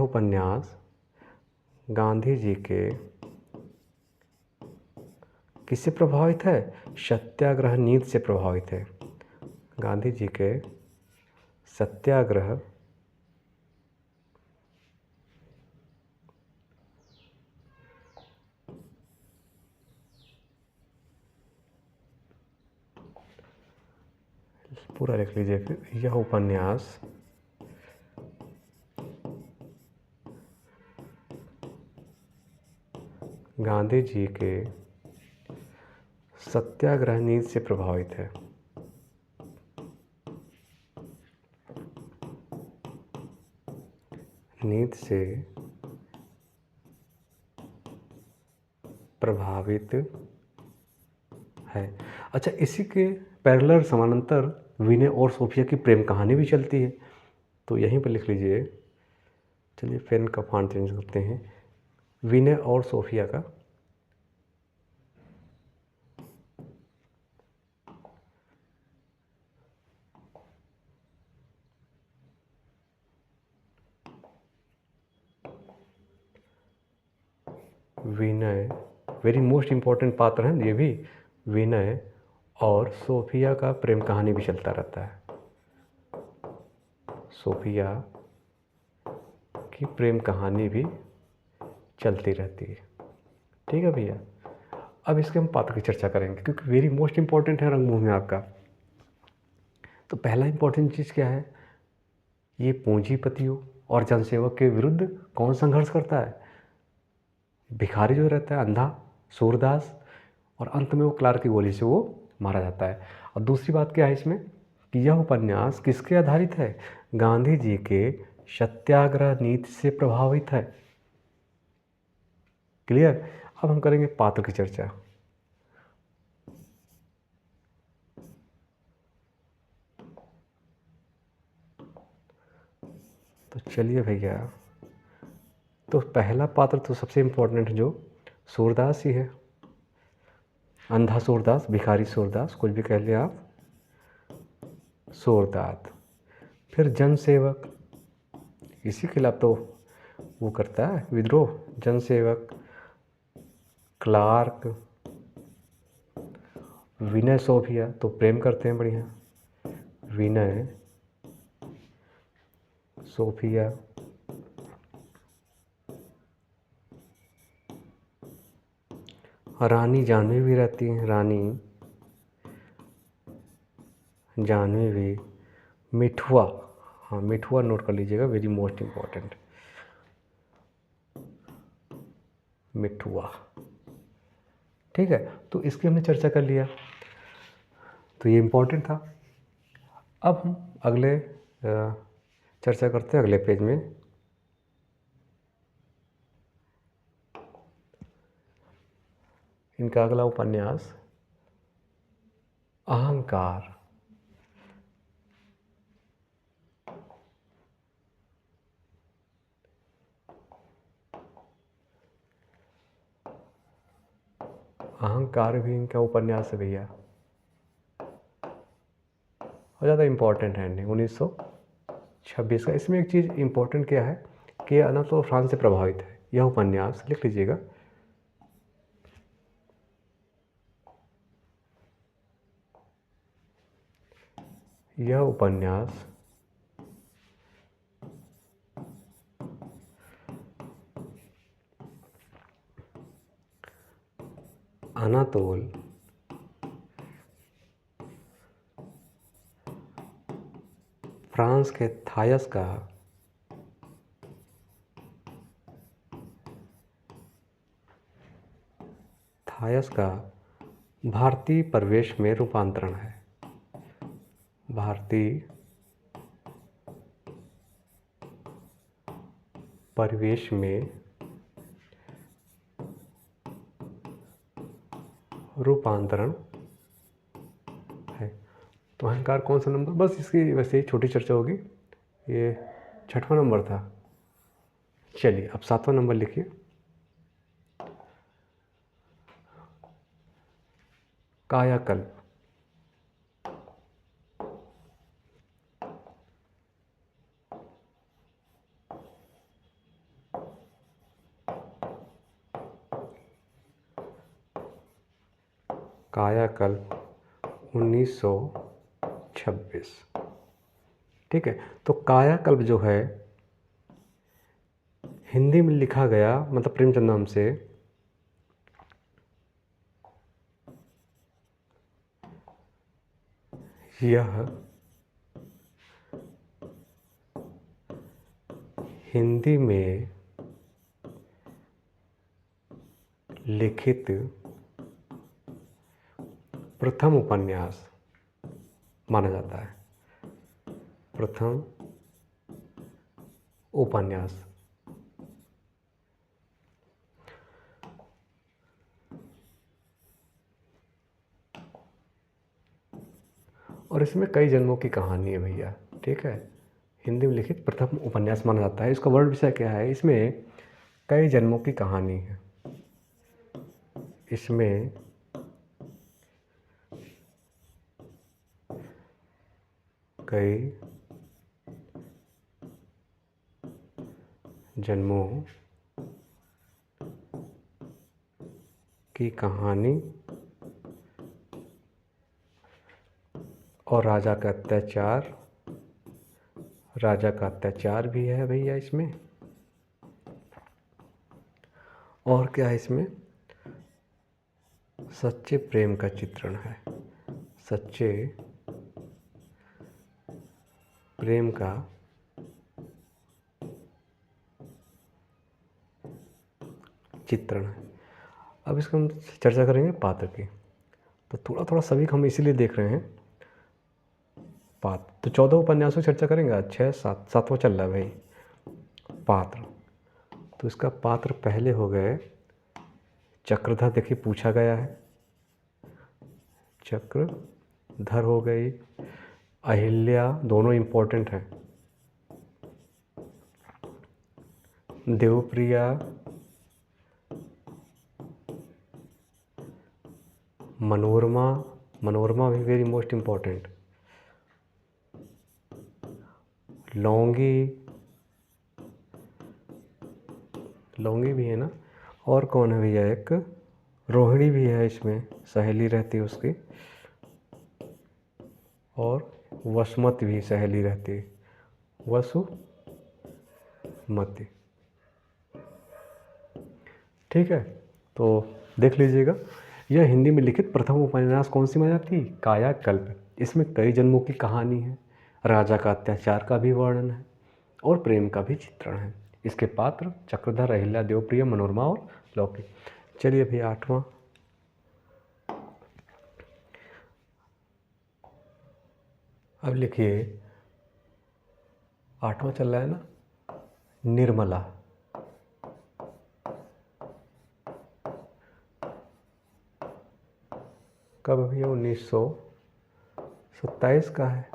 उपन्यास गांधी जी के किससे प्रभावित है? सत्याग्रह नीति से प्रभावित है। गांधी जी के सत्याग्रह पूरा लिख लीजिए फिर। यह उपन्यास गांधी जी के सत्याग्रह नीति से प्रभावित है। नीति से प्रभावित है। अच्छा, इसी के पैरेलल समानांतर विनय और सोफिया की प्रेम कहानी भी चलती है, तो यहीं पर लिख लीजिए। चलिए पेन का फॉन्ट चेंज करते हैं। विनय और सोफिया का विनय, वेरी मोस्ट इम्पोर्टेंट पात्र हैं ये भी। विनय और सोफिया का प्रेम कहानी भी चलता रहता है। सोफिया की प्रेम कहानी भी चलती रहती है। ठीक है भैया। अब इसके हम पात्र की चर्चा करेंगे क्योंकि वेरी मोस्ट इम्पोर्टेंट है रंगभूमि में आपका। तो पहला इम्पोर्टेंट चीज़ क्या है? ये पूंजीपतियों और जनसेवक के विरुद्ध कौन संघर्ष करता है? भिखारी जो रहता है, अंधा सूरदास, और अंत में वो क्लार्क की गोली से वो मारा जाता है। और दूसरी बात क्या है इसमें कि यह उपन्यास किसके आधारित है? गांधी जी के सत्याग्रह नीति से प्रभावित है। क्लियर? अब हम करेंगे पात्र की चर्चा। तो चलिए भैया, तो पहला पात्र तो सबसे इम्पोर्टेंट जो सूरदास ही है। अंधा सूरदास, भिखारी सूरदास, कुछ भी कह लिया आप, सूरदास। फिर जनसेवक, इसी के खिलाफ तो वो करता है विद्रोह। जनसेवक, क्लार्क, विनय सोफिया तो प्रेम करते हैं बढ़िया। विनय सोफिया, रानी जानवी भी रहती हैं। रानी जानवी भी, मिठुआ, हाँ मिठुआ नोट कर लीजिएगा, वेरी मोस्ट इम्पोर्टेंट, मिठुआ। ठीक है, तो इसकी हमने चर्चा कर लिया, तो ये इम्पोर्टेंट था। अब हम अगले चर्चा करते हैं अगले पेज में। इनका अगला उपन्यास अहंकार। अहंकार भी इनका उपन्यास है भैया, और ज़्यादा इम्पोर्टेंट है नहीं, 1926 का। इसमें एक चीज़ इम्पोर्टेंट क्या है कि अनातोल फ्रांस से प्रभावित है यह उपन्यास, लिख लीजिएगा। यह उपन्यास अनातोल फ्रांस के थायस का भारतीय परिवेश में रूपांतरण है। भारतीय परिवेश में रूपांतरण है। तो अहंकार कौन सा नंबर? बस इसकी वैसे ही छोटी चर्चा होगी, ये 6वां नंबर था। चलिए अब 7वां नंबर लिखिए। कायाकल्प। कायाकल्प 1926। ठीक है, तो कायाकल्प जो है हिंदी में लिखा गया, मतलब प्रेमचंद नाम से, यह हिंदी में लिखित प्रथम उपन्यास माना जाता है। प्रथम उपन्यास। और इसमें कई जन्मों की कहानी है भैया। ठीक है, हिंदी में लिखित प्रथम उपन्यास माना जाता है। इसका वर्ड विषय क्या है? इसमें कई जन्मों की कहानी है। इसमें कई जन्मों की कहानी और राजा का अत्याचार भी है भैया इसमें। और क्या है इसमें? सच्चे प्रेम का चित्रण है। सच्चे प्रेम का चित्रण है। अब इसको हम चर्चा करेंगे पात्र की। तो थोड़ा थोड़ा सभी को हम इसीलिए देख रहे हैं पात्र। तो 14 उपन्यासों की चर्चा करेंगे आज। 6 7 7वां चल रहा है भाई पात्र। तो इसका पात्र पहले हो गए चक्रधर। देखिए पूछा गया है, चक्रधर हो गई, अहिल्या, दोनों इम्पोर्टेंट हैं। देवप्रिया, मनोरमा भी वेरी मोस्ट इम्पोर्टेंट। लौंगी भी है ना। और कौन है भैया? एक रोहिणी भी है इसमें, सहेली रहती है उसकी। और वसुमती भी सहेली रहती है, वसुमती। ठीक है, तो देख लीजिएगा। यह हिंदी में लिखित प्रथम उपन्यास कौन सी मानी जाती? कायाकल्प। इसमें कई जन्मों की कहानी है, राजा का अत्याचार का भी वर्णन है और प्रेम का भी चित्रण है। इसके पात्र चक्रधर, अहिल्या, देवप्रिया, मनोरमा और लौकी। चलिए भैया 8वां। अब लिखिए 8वां चल रहा है ना, निर्मला। कब भैया? 1927 का है।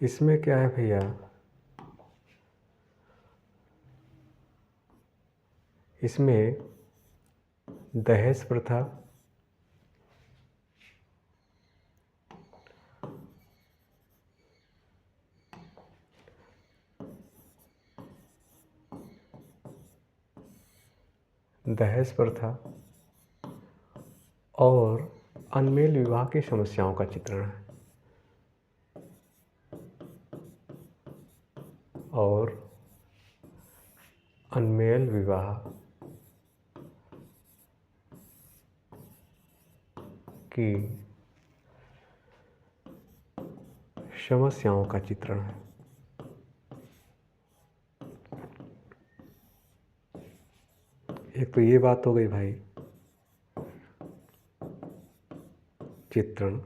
इसमें क्या है भैया? इसमें दहेज प्रथा, और अनमेल विवाह की समस्याओं का चित्रण है। और अनमेल विवाह की समस्याओं का चित्रण है। एक तो ये बात हो गई भाई, चित्रण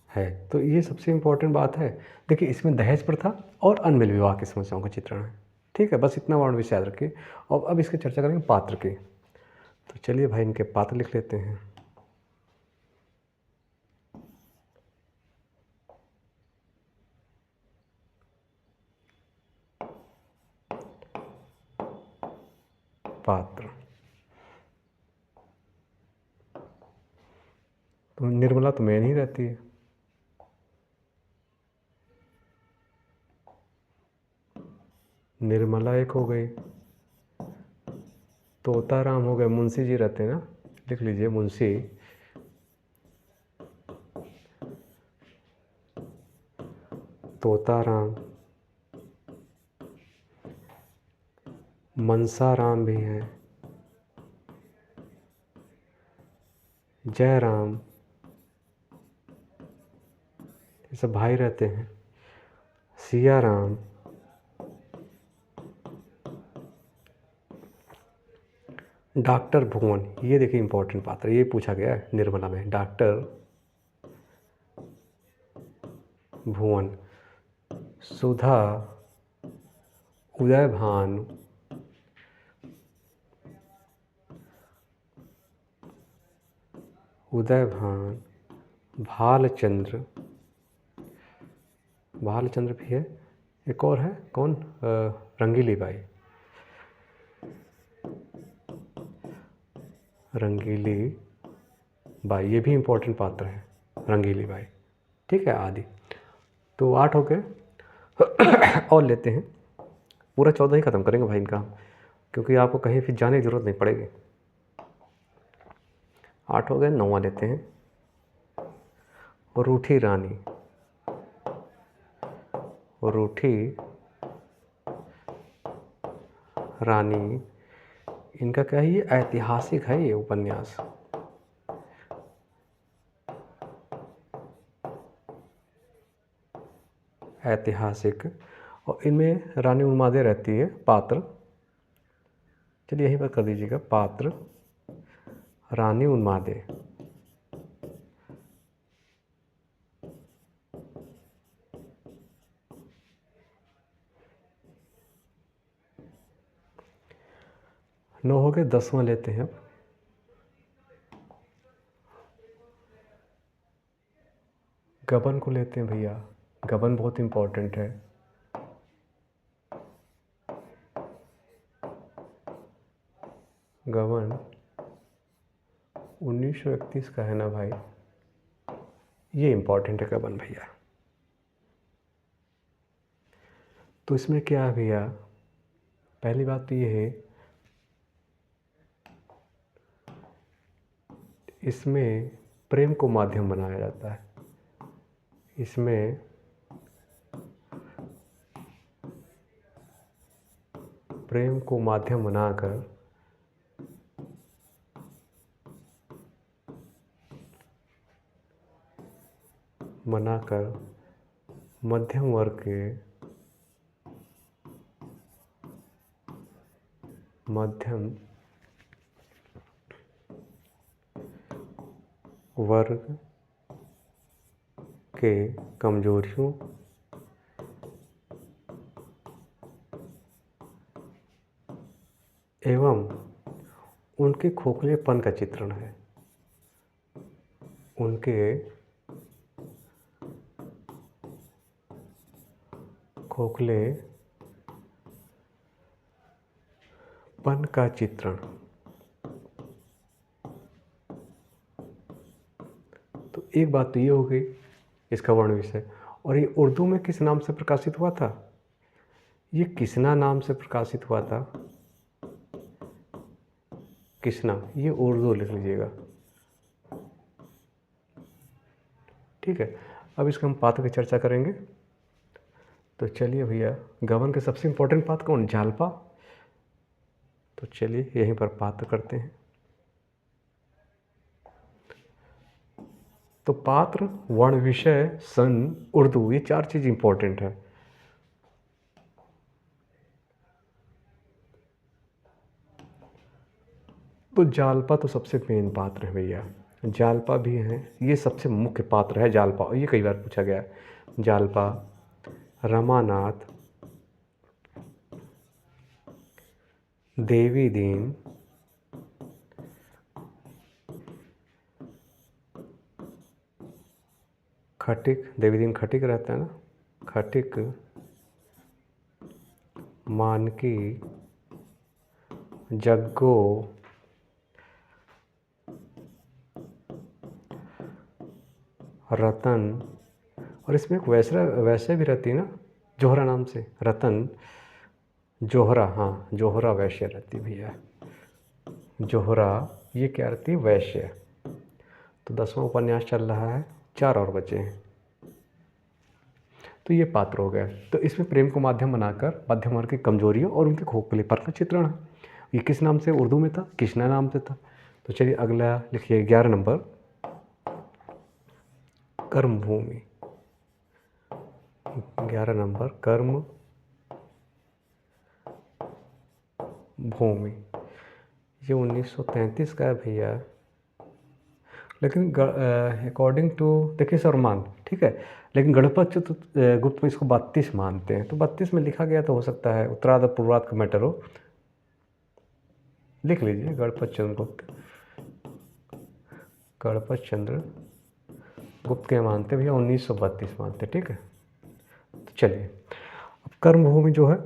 है। तो ये सबसे इम्पोर्टेंट बात है। देखिए इसमें दहेज प्रथा और अनमेल विवाह की समस्याओं का चित्रण है। ठीक है, बस इतना वर्ड विषय याद रखिए। और अब इसकी चर्चा करेंगे पात्र की। तो चलिए भाई इनके पात्र लिख लेते हैं। पात्र। तो निर्मला तो मेन ही रहती है। निर्मला एक हो गई, तोताराम हो गए, मुंशी जी रहते हैं ना, लिख लीजिए मुंशी। तोताराम, मनसाराम भी हैं, जयराम, ये सब भाई रहते हैं। सियाराम, डॉक्टर भुवन, ये देखिए इंपॉर्टेंट पात्र, ये पूछा गया है निर्मला में, डॉक्टर भुवन। सुधा, उदयभान, उदयभान, भालचंद्र, भालचंद्र भी है। एक और है कौन, रंगीली बाई, रंगीली बाई, ये भी इम्पोर्टेंट पात्र है, रंगीली बाई। ठीक है, आदि। तो 8 हो गए। और लेते हैं, पूरा 14 ही ख़त्म करेंगे भाई इनका, क्योंकि आपको कहीं फिर जाने की ज़रूरत नहीं पड़ेगी। 8 हो गए, 9वां लेते हैं। रूठी रानी, रूठी रानी, इनका क्या है, ये ऐतिहासिक है ये उपन्यास। ऐतिहासिक, और इनमें रानी उन्मादे रहती है पात्र। चलिए यहीं पर कर दीजिएगा, पात्र रानी उन्मादे। नौ हो गए, 10वां लेते हैं अब। गबन को लेते हैं भैया, गबन बहुत इम्पोर्टेंट है। गबन 1931 का है ना भाई, ये इम्पोर्टेंट है गबन भैया। तो इसमें क्या है भैया, पहली बात तो ये है, इसमें प्रेम को माध्यम बनाया जाता है। इसमें प्रेम को माध्यम बनाकर मध्यम वर्ग के कमजोरियों एवं उनके खोखलेपन का चित्रण है। उनके खोखलेपन का चित्रण। तो एक बात तो ये हो गई इसका वर्ण विषय। और ये उर्दू में किस नाम से प्रकाशित हुआ था, ये किसना नाम से प्रकाशित हुआ था, किसना, ये उर्दू लिख लीजिएगा। ठीक है, अब इसका हम पात्र की चर्चा करेंगे। तो चलिए भैया, गबन के सबसे इम्पोर्टेंट पात्र कौन, जालपा। तो चलिए यहीं पर पात्र करते हैं। तो पात्र, वर्ण विषय, सन, उर्दू, ये 4 चीज़ इम्पोर्टेंट है। तो जालपा तो सबसे मेन पात्र है भैया, जालपा भी है, ये सबसे मुख्य पात्र है जालपा, और ये कई बार पूछा गया है। जालपा, रमानाथ, देवी दीन, खटिक, देवी दीन खटिक रहता है ना, खटिक, मानकी, जग्गो, रतन, और इसमें एक वैसे भी रहती है ना, जोहरा नाम से, रतन, जोहरा, हाँ जोहरा वैश्य रहती भैया। जोहरा, ये क्या रहती है? वैश्य। तो 10वां उपन्यास चल रहा है, 4 और बचे हैं। तो ये पात्र हो गए। तो इसमें प्रेम को माध्यम बनाकर मध्यम वर्ग की कमजोरियों और उनके खोखलेपन का चित्रण है। ये किस नाम से उर्दू में था? कृष्णा नाम से था। तो चलिए अगला लिखिए 11 नंबर, कर्मभूमि। 11 नंबर, कर्म भूमि। ये 1933 का है भैया, लेकिन अकॉर्डिंग टू, देखिए सरमान, ठीक है, लेकिन गणपत गुप्त में इसको 32 मानते हैं। तो 32 में लिखा गया तो हो सकता है उत्तरार्ध पूर्वार्ध का मैटर हो। लिख लीजिए गणपत चंद्र गुप्त। गणपत चंद्र गुप्त के मानते भैया 1932 मानते, ठीक है। तो चलिए, अब कर्मभूमि जो है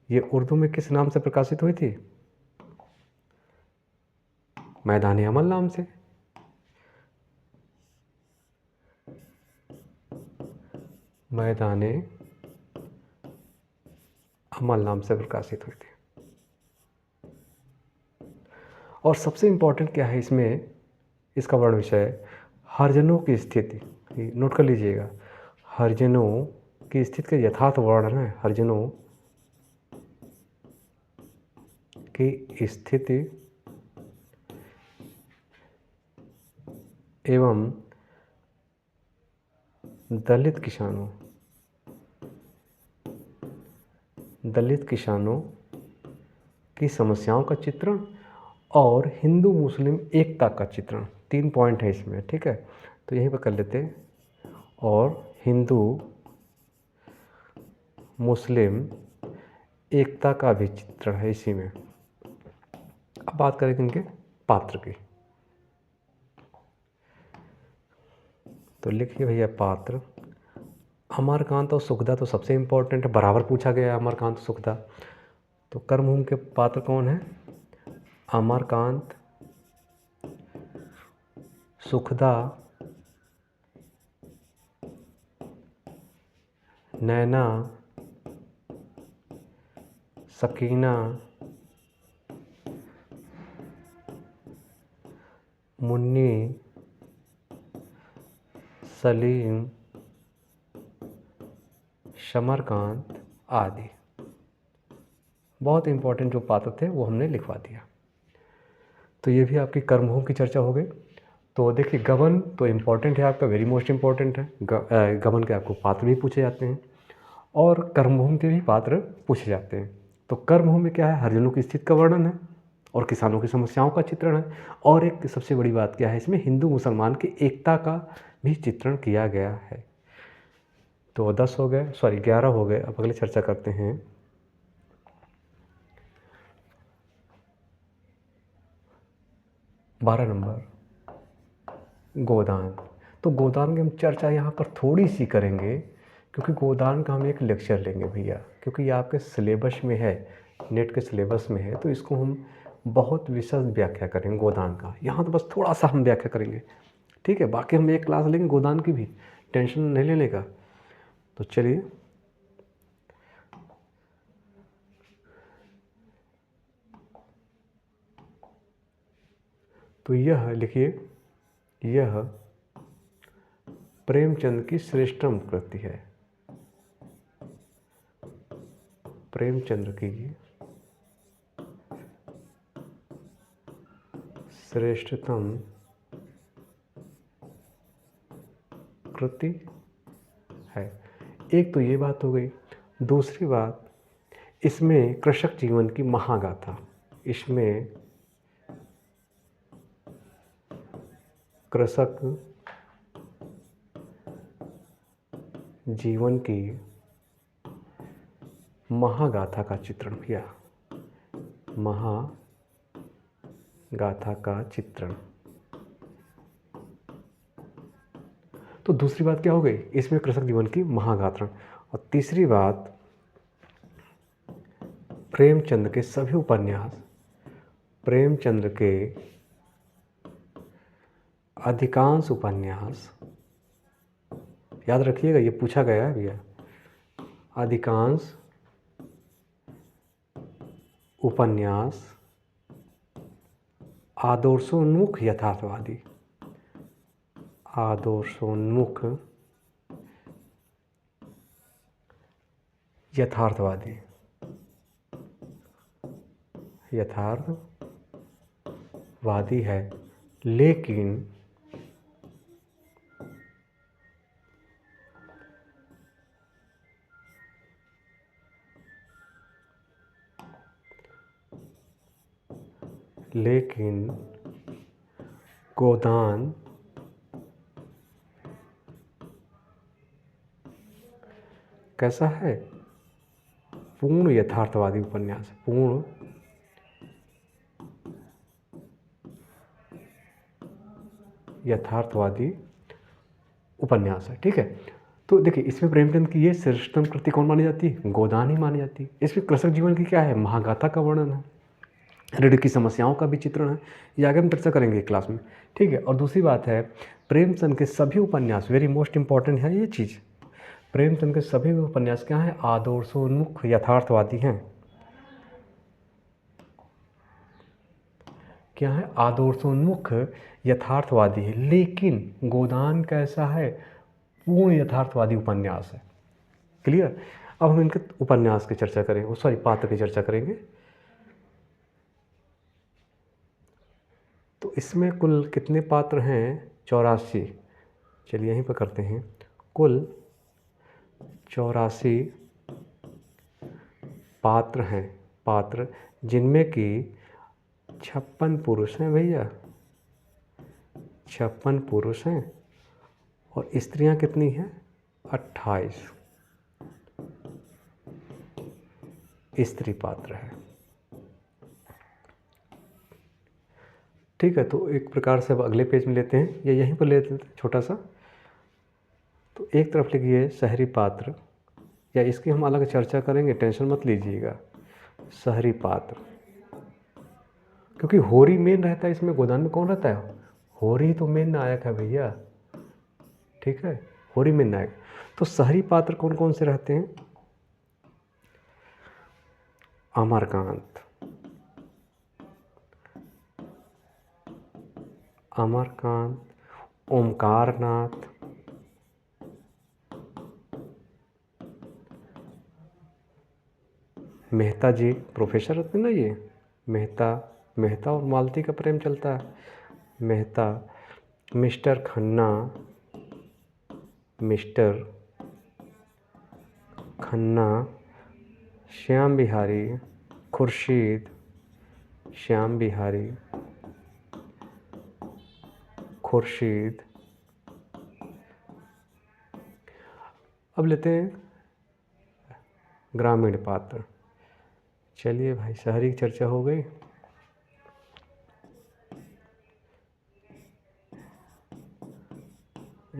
ये उर्दू में किस नाम से प्रकाशित हुई थी? मैदान अमल नाम से। मैदान अमल नाम से प्रकाशित हुई थी। और सबसे इम्पोर्टेंट क्या है इसमें, इसका वर्ण विषय हरिजनों की स्थिति। नोट कर लीजिएगा, हरिजनों की स्थिति के यथार्थ वर्णन है। हरिजनों की स्थिति एवं दलित किसानों की समस्याओं का चित्रण और हिंदू मुस्लिम एकता का चित्रण। 3 पॉइंट है इसमें, ठीक है। तो यहीं पर कर लेते हैं। और हिंदू मुस्लिम एकता का भी चित्रण है इसी में। अब बात करें इनके पात्र की। तो लिखिए भैया पात्र। अमरकांत और सुखदा तो सबसे इम्पोर्टेंट है, बराबर पूछा गया है अमरकांत और सुखदा। तो कर्मभूमि के पात्र कौन है? अमरकांत, सुखदा, नैना, सकीना, मुन्नी, सलीम, शमरकांत आदि। बहुत इंपॉर्टेंट जो पात्र थे वो हमने लिखवा दिया। तो ये भी आपकी कर्मभूमि की चर्चा हो गई। तो देखिए गबन तो इम्पॉर्टेंट है आपका, वेरी मोस्ट इम्पॉर्टेंट है। गबन के आपको पात्र भी पूछे जाते हैं और कर्मभूमि के भी पात्र पूछे जाते हैं। तो कर्मभूमि में क्या है? हरिजनों की स्थिति का वर्णन है और किसानों की समस्याओं का चित्रण है। और एक सबसे बड़ी बात क्या है, इसमें हिंदू मुसलमान की एकता का भी चित्रण किया गया है। तो 10 हो गए, सॉरी 11 हो गए। अब अगले चर्चा करते हैं 12 नंबर, गोदान। तो गोदान की हम चर्चा यहाँ पर थोड़ी सी करेंगे, क्योंकि गोदान का हम एक लेक्चर लेंगे भैया, क्योंकि ये आपके सिलेबस में है, नेट के सिलेबस में है। तो इसको हम बहुत विशद व्याख्या करेंगे गोदान का। यहाँ तो बस थोड़ा सा हम व्याख्या करेंगे, ठीक है। बाकी हम एक क्लास लेंगे गोदान की भी, टेंशन नहीं लेने का। तो चलिए, तो यह लिखिए, यह प्रेमचंद की श्रेष्ठतम कृति है। प्रेमचंद्र की श्रेष्ठतम कृति है। एक तो ये बात हो गई। दूसरी बात, इसमें कृषक जीवन की महागाथा, इसमें कृषक जीवन की महागाथा का चित्रण किया। महागाथा का चित्रण। तो दूसरी बात क्या हो गई? इसमें कृषक जीवन की महागाथा। और तीसरी बात, प्रेमचंद के सभी उपन्यास, प्रेमचंद के अधिकांश उपन्यास, याद रखिएगा ये पूछा गया है भैया, अधिकांश उपन्यास आदर्शोन्मुख यथार्थवादी, आदर्शोन्मुख यथार्थवादी, यथार्थवादी है, लेकिन गोदान कैसा है? पूर्ण यथार्थवादी उपन्यास, पूर्ण यथार्थवादी उपन्यास है। ठीक है, तो देखिए इसमें प्रेमचंद की ये श्रेष्ठतम कृति कौन मानी जाती है? गोदान ही मानी जाती है। इसमें कृषक जीवन की क्या है? महागाथा का वर्णन है, ऋण की समस्याओं का भी चित्रण है। ये आगे हम चर्चा करेंगे क्लास में। ठीक है, और दूसरी बात है, प्रेमचंद के सभी उपन्यास, वेरी मोस्ट इंपॉर्टेंट है ये चीज़, प्रेमचंद के सभी उपन्यास क्या हैं? आदर्शोन्मुख यथार्थवादी हैं। क्या है? आदर्शोन्मुख यथार्थवादी है, लेकिन गोदान कैसा है? पूर्ण यथार्थवादी उपन्यास है। क्लियर? अब हम इनके उपन्यास की चर्चा करेंगे, सॉरी पात्र की चर्चा करेंगे। तो इसमें कुल कितने पात्र हैं? 84। चलिए यहीं पर करते हैं, कुल 84 पात्र हैं, पात्र जिनमें कि 56 पुरुष हैं भैया, 56 पुरुष हैं, और स्त्रियां कितनी हैं? 28 स्त्री पात्र है। ठीक है, तो एक प्रकार से अब अगले पेज में लेते हैं, या यहीं पर ले लेते हैं छोटा सा। तो एक तरफ लिखिए शहरी पात्र, या इसकी हम अलग चर्चा करेंगे, टेंशन मत लीजिएगा। शहरी पात्र, क्योंकि होरी मेन रहता है इसमें। गोदान में कौन रहता है? होरी तो मेन नायक है भैया। ठीक है, होरी मेन नायक। तो शहरी पात्र कौन कौन से रहते हैं? अमरकांत, अमरकांत, ओमकारनाथ, मेहता जी, प्रोफेसर होते ना ये, मेहता और मालती का प्रेम चलता है। Mehta, mister Khanna, mister Khanna, Shyam Bihari, Khurshid, Shyam Bihari, Khurshid. अब लेते हैं ग्रामीण पात्र। चलिए भाई, शहरी की चर्चा हो गई।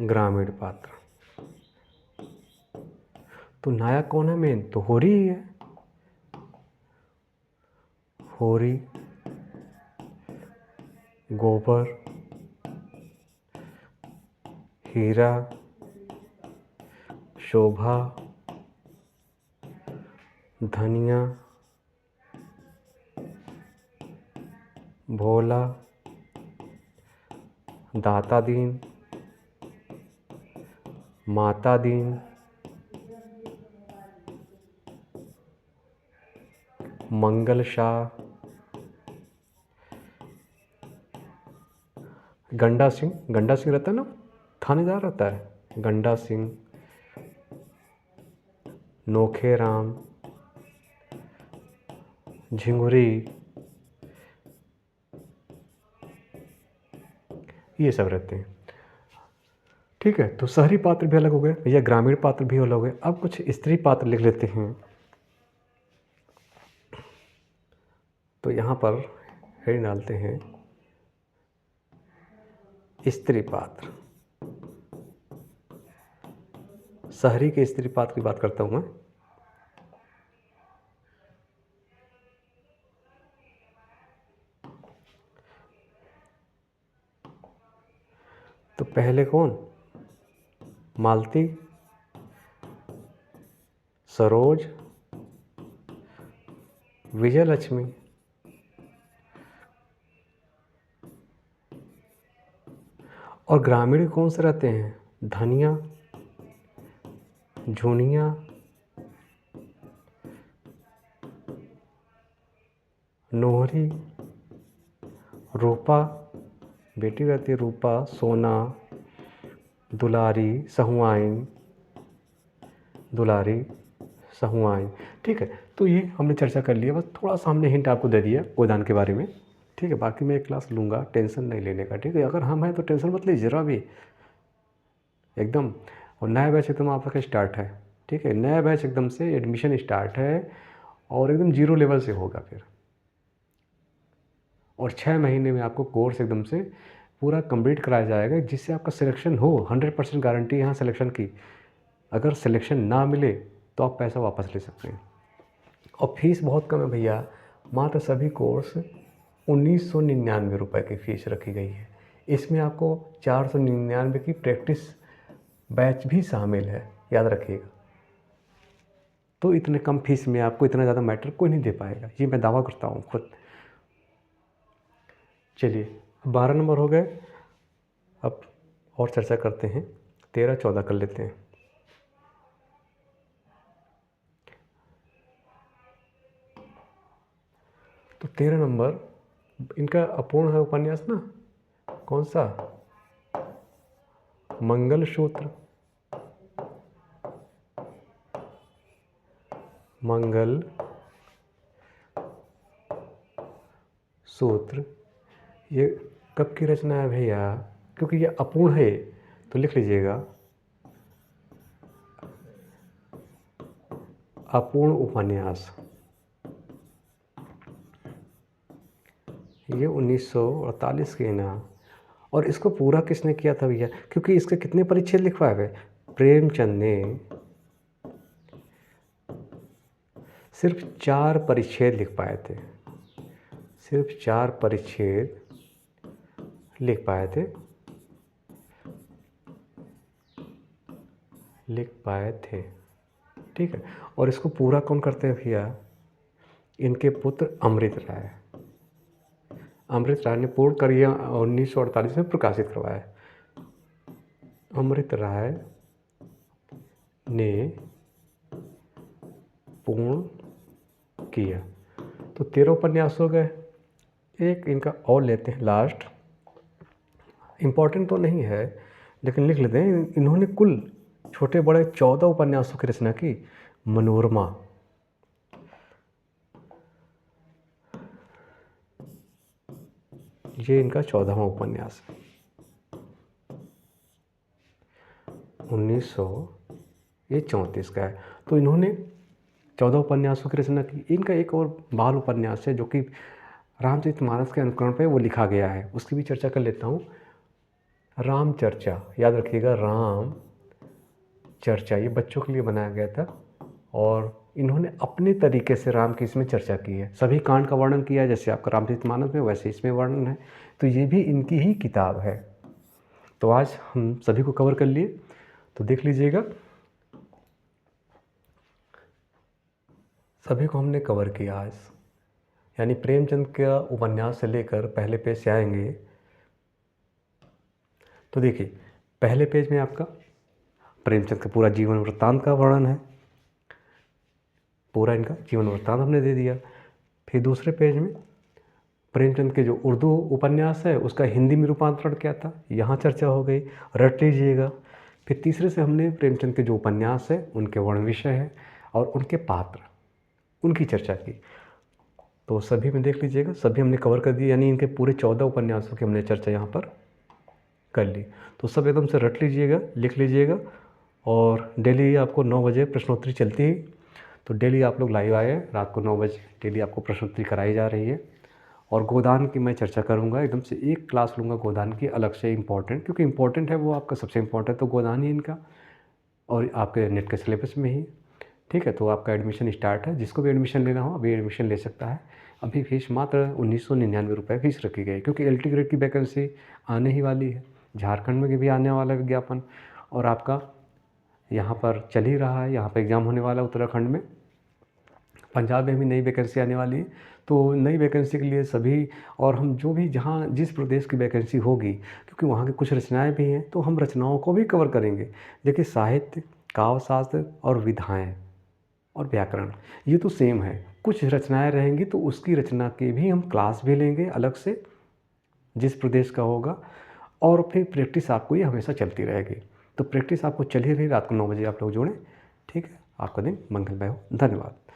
ग्रामीण पात्र, तो नायक कौन है मेन? तो होरी ही है। होरी, गोबर, हीरा, शोभा, धनिया, भोला, दाता दीन, माता दीन, मंगल शाह, गंडा सिंह, गंडा सिंह रहता है ना, थानेदार रहता है, गंडा सिंह, नोखे राम, झिंगुरी, ये सब रहते हैं। ठीक है, तो शहरी पात्र भी अलग हो गए भैया, ग्रामीण पात्र भी अलग हो गए। अब कुछ स्त्री पात्र लिख लेते हैं। तो यहाँ पर हेडिंग डालते हैं स्त्री पात्र। शहरी के स्त्री पात्र की बात करता हूँ मैं। तो पहले कौन? मालती, सरोज, विजयलक्ष्मी, और ग्रामीण कौन से रहते हैं? धनिया, झुनिया, नोहरी, रूपा, बेटी रहती है रूपा, सोना, दुलारी, सहुआइन, दुलारी, सहुआइन। ठीक है, तो ये हमने चर्चा कर लिया, बस थोड़ा सा हमने हिंट आपको दे दिया गोदान के बारे में। ठीक है, बाकी मैं एक क्लास लूँगा, टेंशन नहीं लेने का। ठीक है, अगर हम हैं तो टेंशन मत लीजिए जरा भी एकदम। और नया बैच एकदम आपका स्टार्ट है। ठीक है, नया बैच एकदम से एडमिशन स्टार्ट है और एकदम जीरो लेवल से होगा फिर। और 6 महीने में आपको कोर्स एकदम से पूरा कंप्लीट कराया जाएगा, जिससे आपका सिलेक्शन हो। 100% गारंटी यहाँ सिलेक्शन की। अगर सिलेक्शन ना मिले तो आप पैसा वापस ले सकते हैं। और फीस बहुत कम है भैया, मात्र सभी कोर्स 1999 रुपये की फ़ीस रखी गई है। इसमें आपको 499 की प्रैक्टिस बैच भी शामिल है, याद रखिएगा। तो इतने कम फीस में आपको इतना ज़्यादा मैटर कोई नहीं दे पाएगा, ये मैं दावा करता हूँ खुद। चलिए 12 नंबर हो गए, अब और चर्चा करते हैं। 13-14 कर लेते हैं। तो 13 नंबर इनका अपूर्ण है उपन्यास ना, कौन सा? मंगलसूत्र। मंगल सूत्र, ये कब की रचना है भैया? क्योंकि ये अपूर्ण है तो लिख लीजिएगा अपूर्ण उपन्यास। ये 1948 के ना। और इसको पूरा किसने किया था भैया? क्योंकि इसके कितने परिच्छेद लिखवाए हुए? प्रेमचंद ने सिर्फ 4 परिच्छेद लिख पाए थे, सिर्फ 4 परिच्छेद लिख पाए थे, ठीक है। और इसको पूरा कौन करते हैं भैया? इनके पुत्र अमृत राय। अमृत राय ने पूर्ण कर 1948 में प्रकाशित करवाया। अमृत राय ने पूर्ण किया। तो 13 उपन्यास हो गए। एक इनका और लेते हैं लास्ट, इम्पॉर्टेंट तो नहीं है लेकिन लिख लेते हैं। इन्होंने कुल छोटे बड़े 14 उपन्यासों की रचना की। मनोरमा, ये इनका 14वां उपन्यास है। 1934 का है। तो इन्होंने 14 उपन्यासों की रचना की। इनका एक और बाल उपन्यास है जो कि रामचरितमानस के अनुकरण पे वो लिखा गया है, उसकी भी चर्चा कर लेता हूँ। राम चर्चा, याद रखिएगा, राम चर्चा ये बच्चों के लिए बनाया गया था और इन्होंने अपने तरीके से राम की इसमें चर्चा की है। सभी कांड का वर्णन किया है, जैसे आपका रामचरितमानस में वैसे इसमें वर्णन है। तो ये भी इनकी ही किताब है। तो आज हम सभी को कवर कर लिए, तो देख लीजिएगा सभी को हमने कवर किया आज। यानी प्रेमचंद का उपन्यास से लेकर पहले पेज से आएंगे तो देखिए, पहले पेज में आपका प्रेमचंद का पूरा जीवन वृत्तांत का वर्णन है, पूरा इनका जीवन वृत्तांत हमने दे दिया। फिर दूसरे पेज में प्रेमचंद के जो उर्दू उपन्यास है उसका हिंदी में रूपांतरण क्या था, यहाँ चर्चा हो गई, रट लीजिएगा। फिर तीसरे से हमने प्रेमचंद के जो उपन्यास है उनके वर्ण विषय है और उनके पात्र, उनकी चर्चा की। तो सभी में देख लीजिएगा, सभी हमने कवर कर दिए, यानी इनके पूरे 14 उपन्यासों की हमने चर्चा यहाँ पर कर ली। तो सब एकदम से रट लीजिएगा, लिख लीजिएगा। और डेली आपको 9 बजे प्रश्नोत्तरी चलती है, तो डेली आप लोग लाइव आए, रात को 9 बजे डेली आपको प्रश्नोत्तरी कराई जा रही है। और गोदान की मैं चर्चा करूँगा, एकदम से एक क्लास लूँगा गोदान की अलग से इम्पॉर्टेंट, क्योंकि इम्पॉर्टेंट है वो आपका सबसे इम्पॉर्टेंट तो गोदान ही इनका, और आपके नेट के सिलेबस में ही। ठीक है, तो आपका एडमिशन स्टार्ट है, जिसको भी एडमिशन लेना हो अभी एडमिशन ले सकता है। अभी फीस मात्र 1999 रुपये फीस रखी गई, क्योंकि LT ग्रेड की वैकेंसी आने ही वाली है, झारखंड में भी आने वाला विज्ञापन, और आपका यहाँ पर चल ही रहा है, यहाँ पर एग्ज़ाम होने वाला है उत्तराखंड में। पंजाब में भी नई वैकेंसी आने वाली है, तो नई वैकेंसी के लिए सभी, और हम जो भी जहाँ जिस प्रदेश की वैकेंसी होगी, क्योंकि वहाँ की कुछ रचनाएँ भी हैं, तो हम रचनाओं को भी कवर करेंगे। देखिए, साहित्य, काव्यशास्त्र और विधाएँ और व्याकरण ये तो सेम है। कुछ रचनाएँ रहेंगी तो उसकी रचना की भी हम क्लास भी लेंगे अलग से, जिस प्रदेश का होगा, और फिर प्रैक्टिस आपको ये हमेशा चलती रहेगी। तो प्रैक्टिस आपको चल ही रही, रात को 9 बजे आप लोग जुड़ें। ठीक है? आपका दिन मंगलमय हो। धन्यवाद।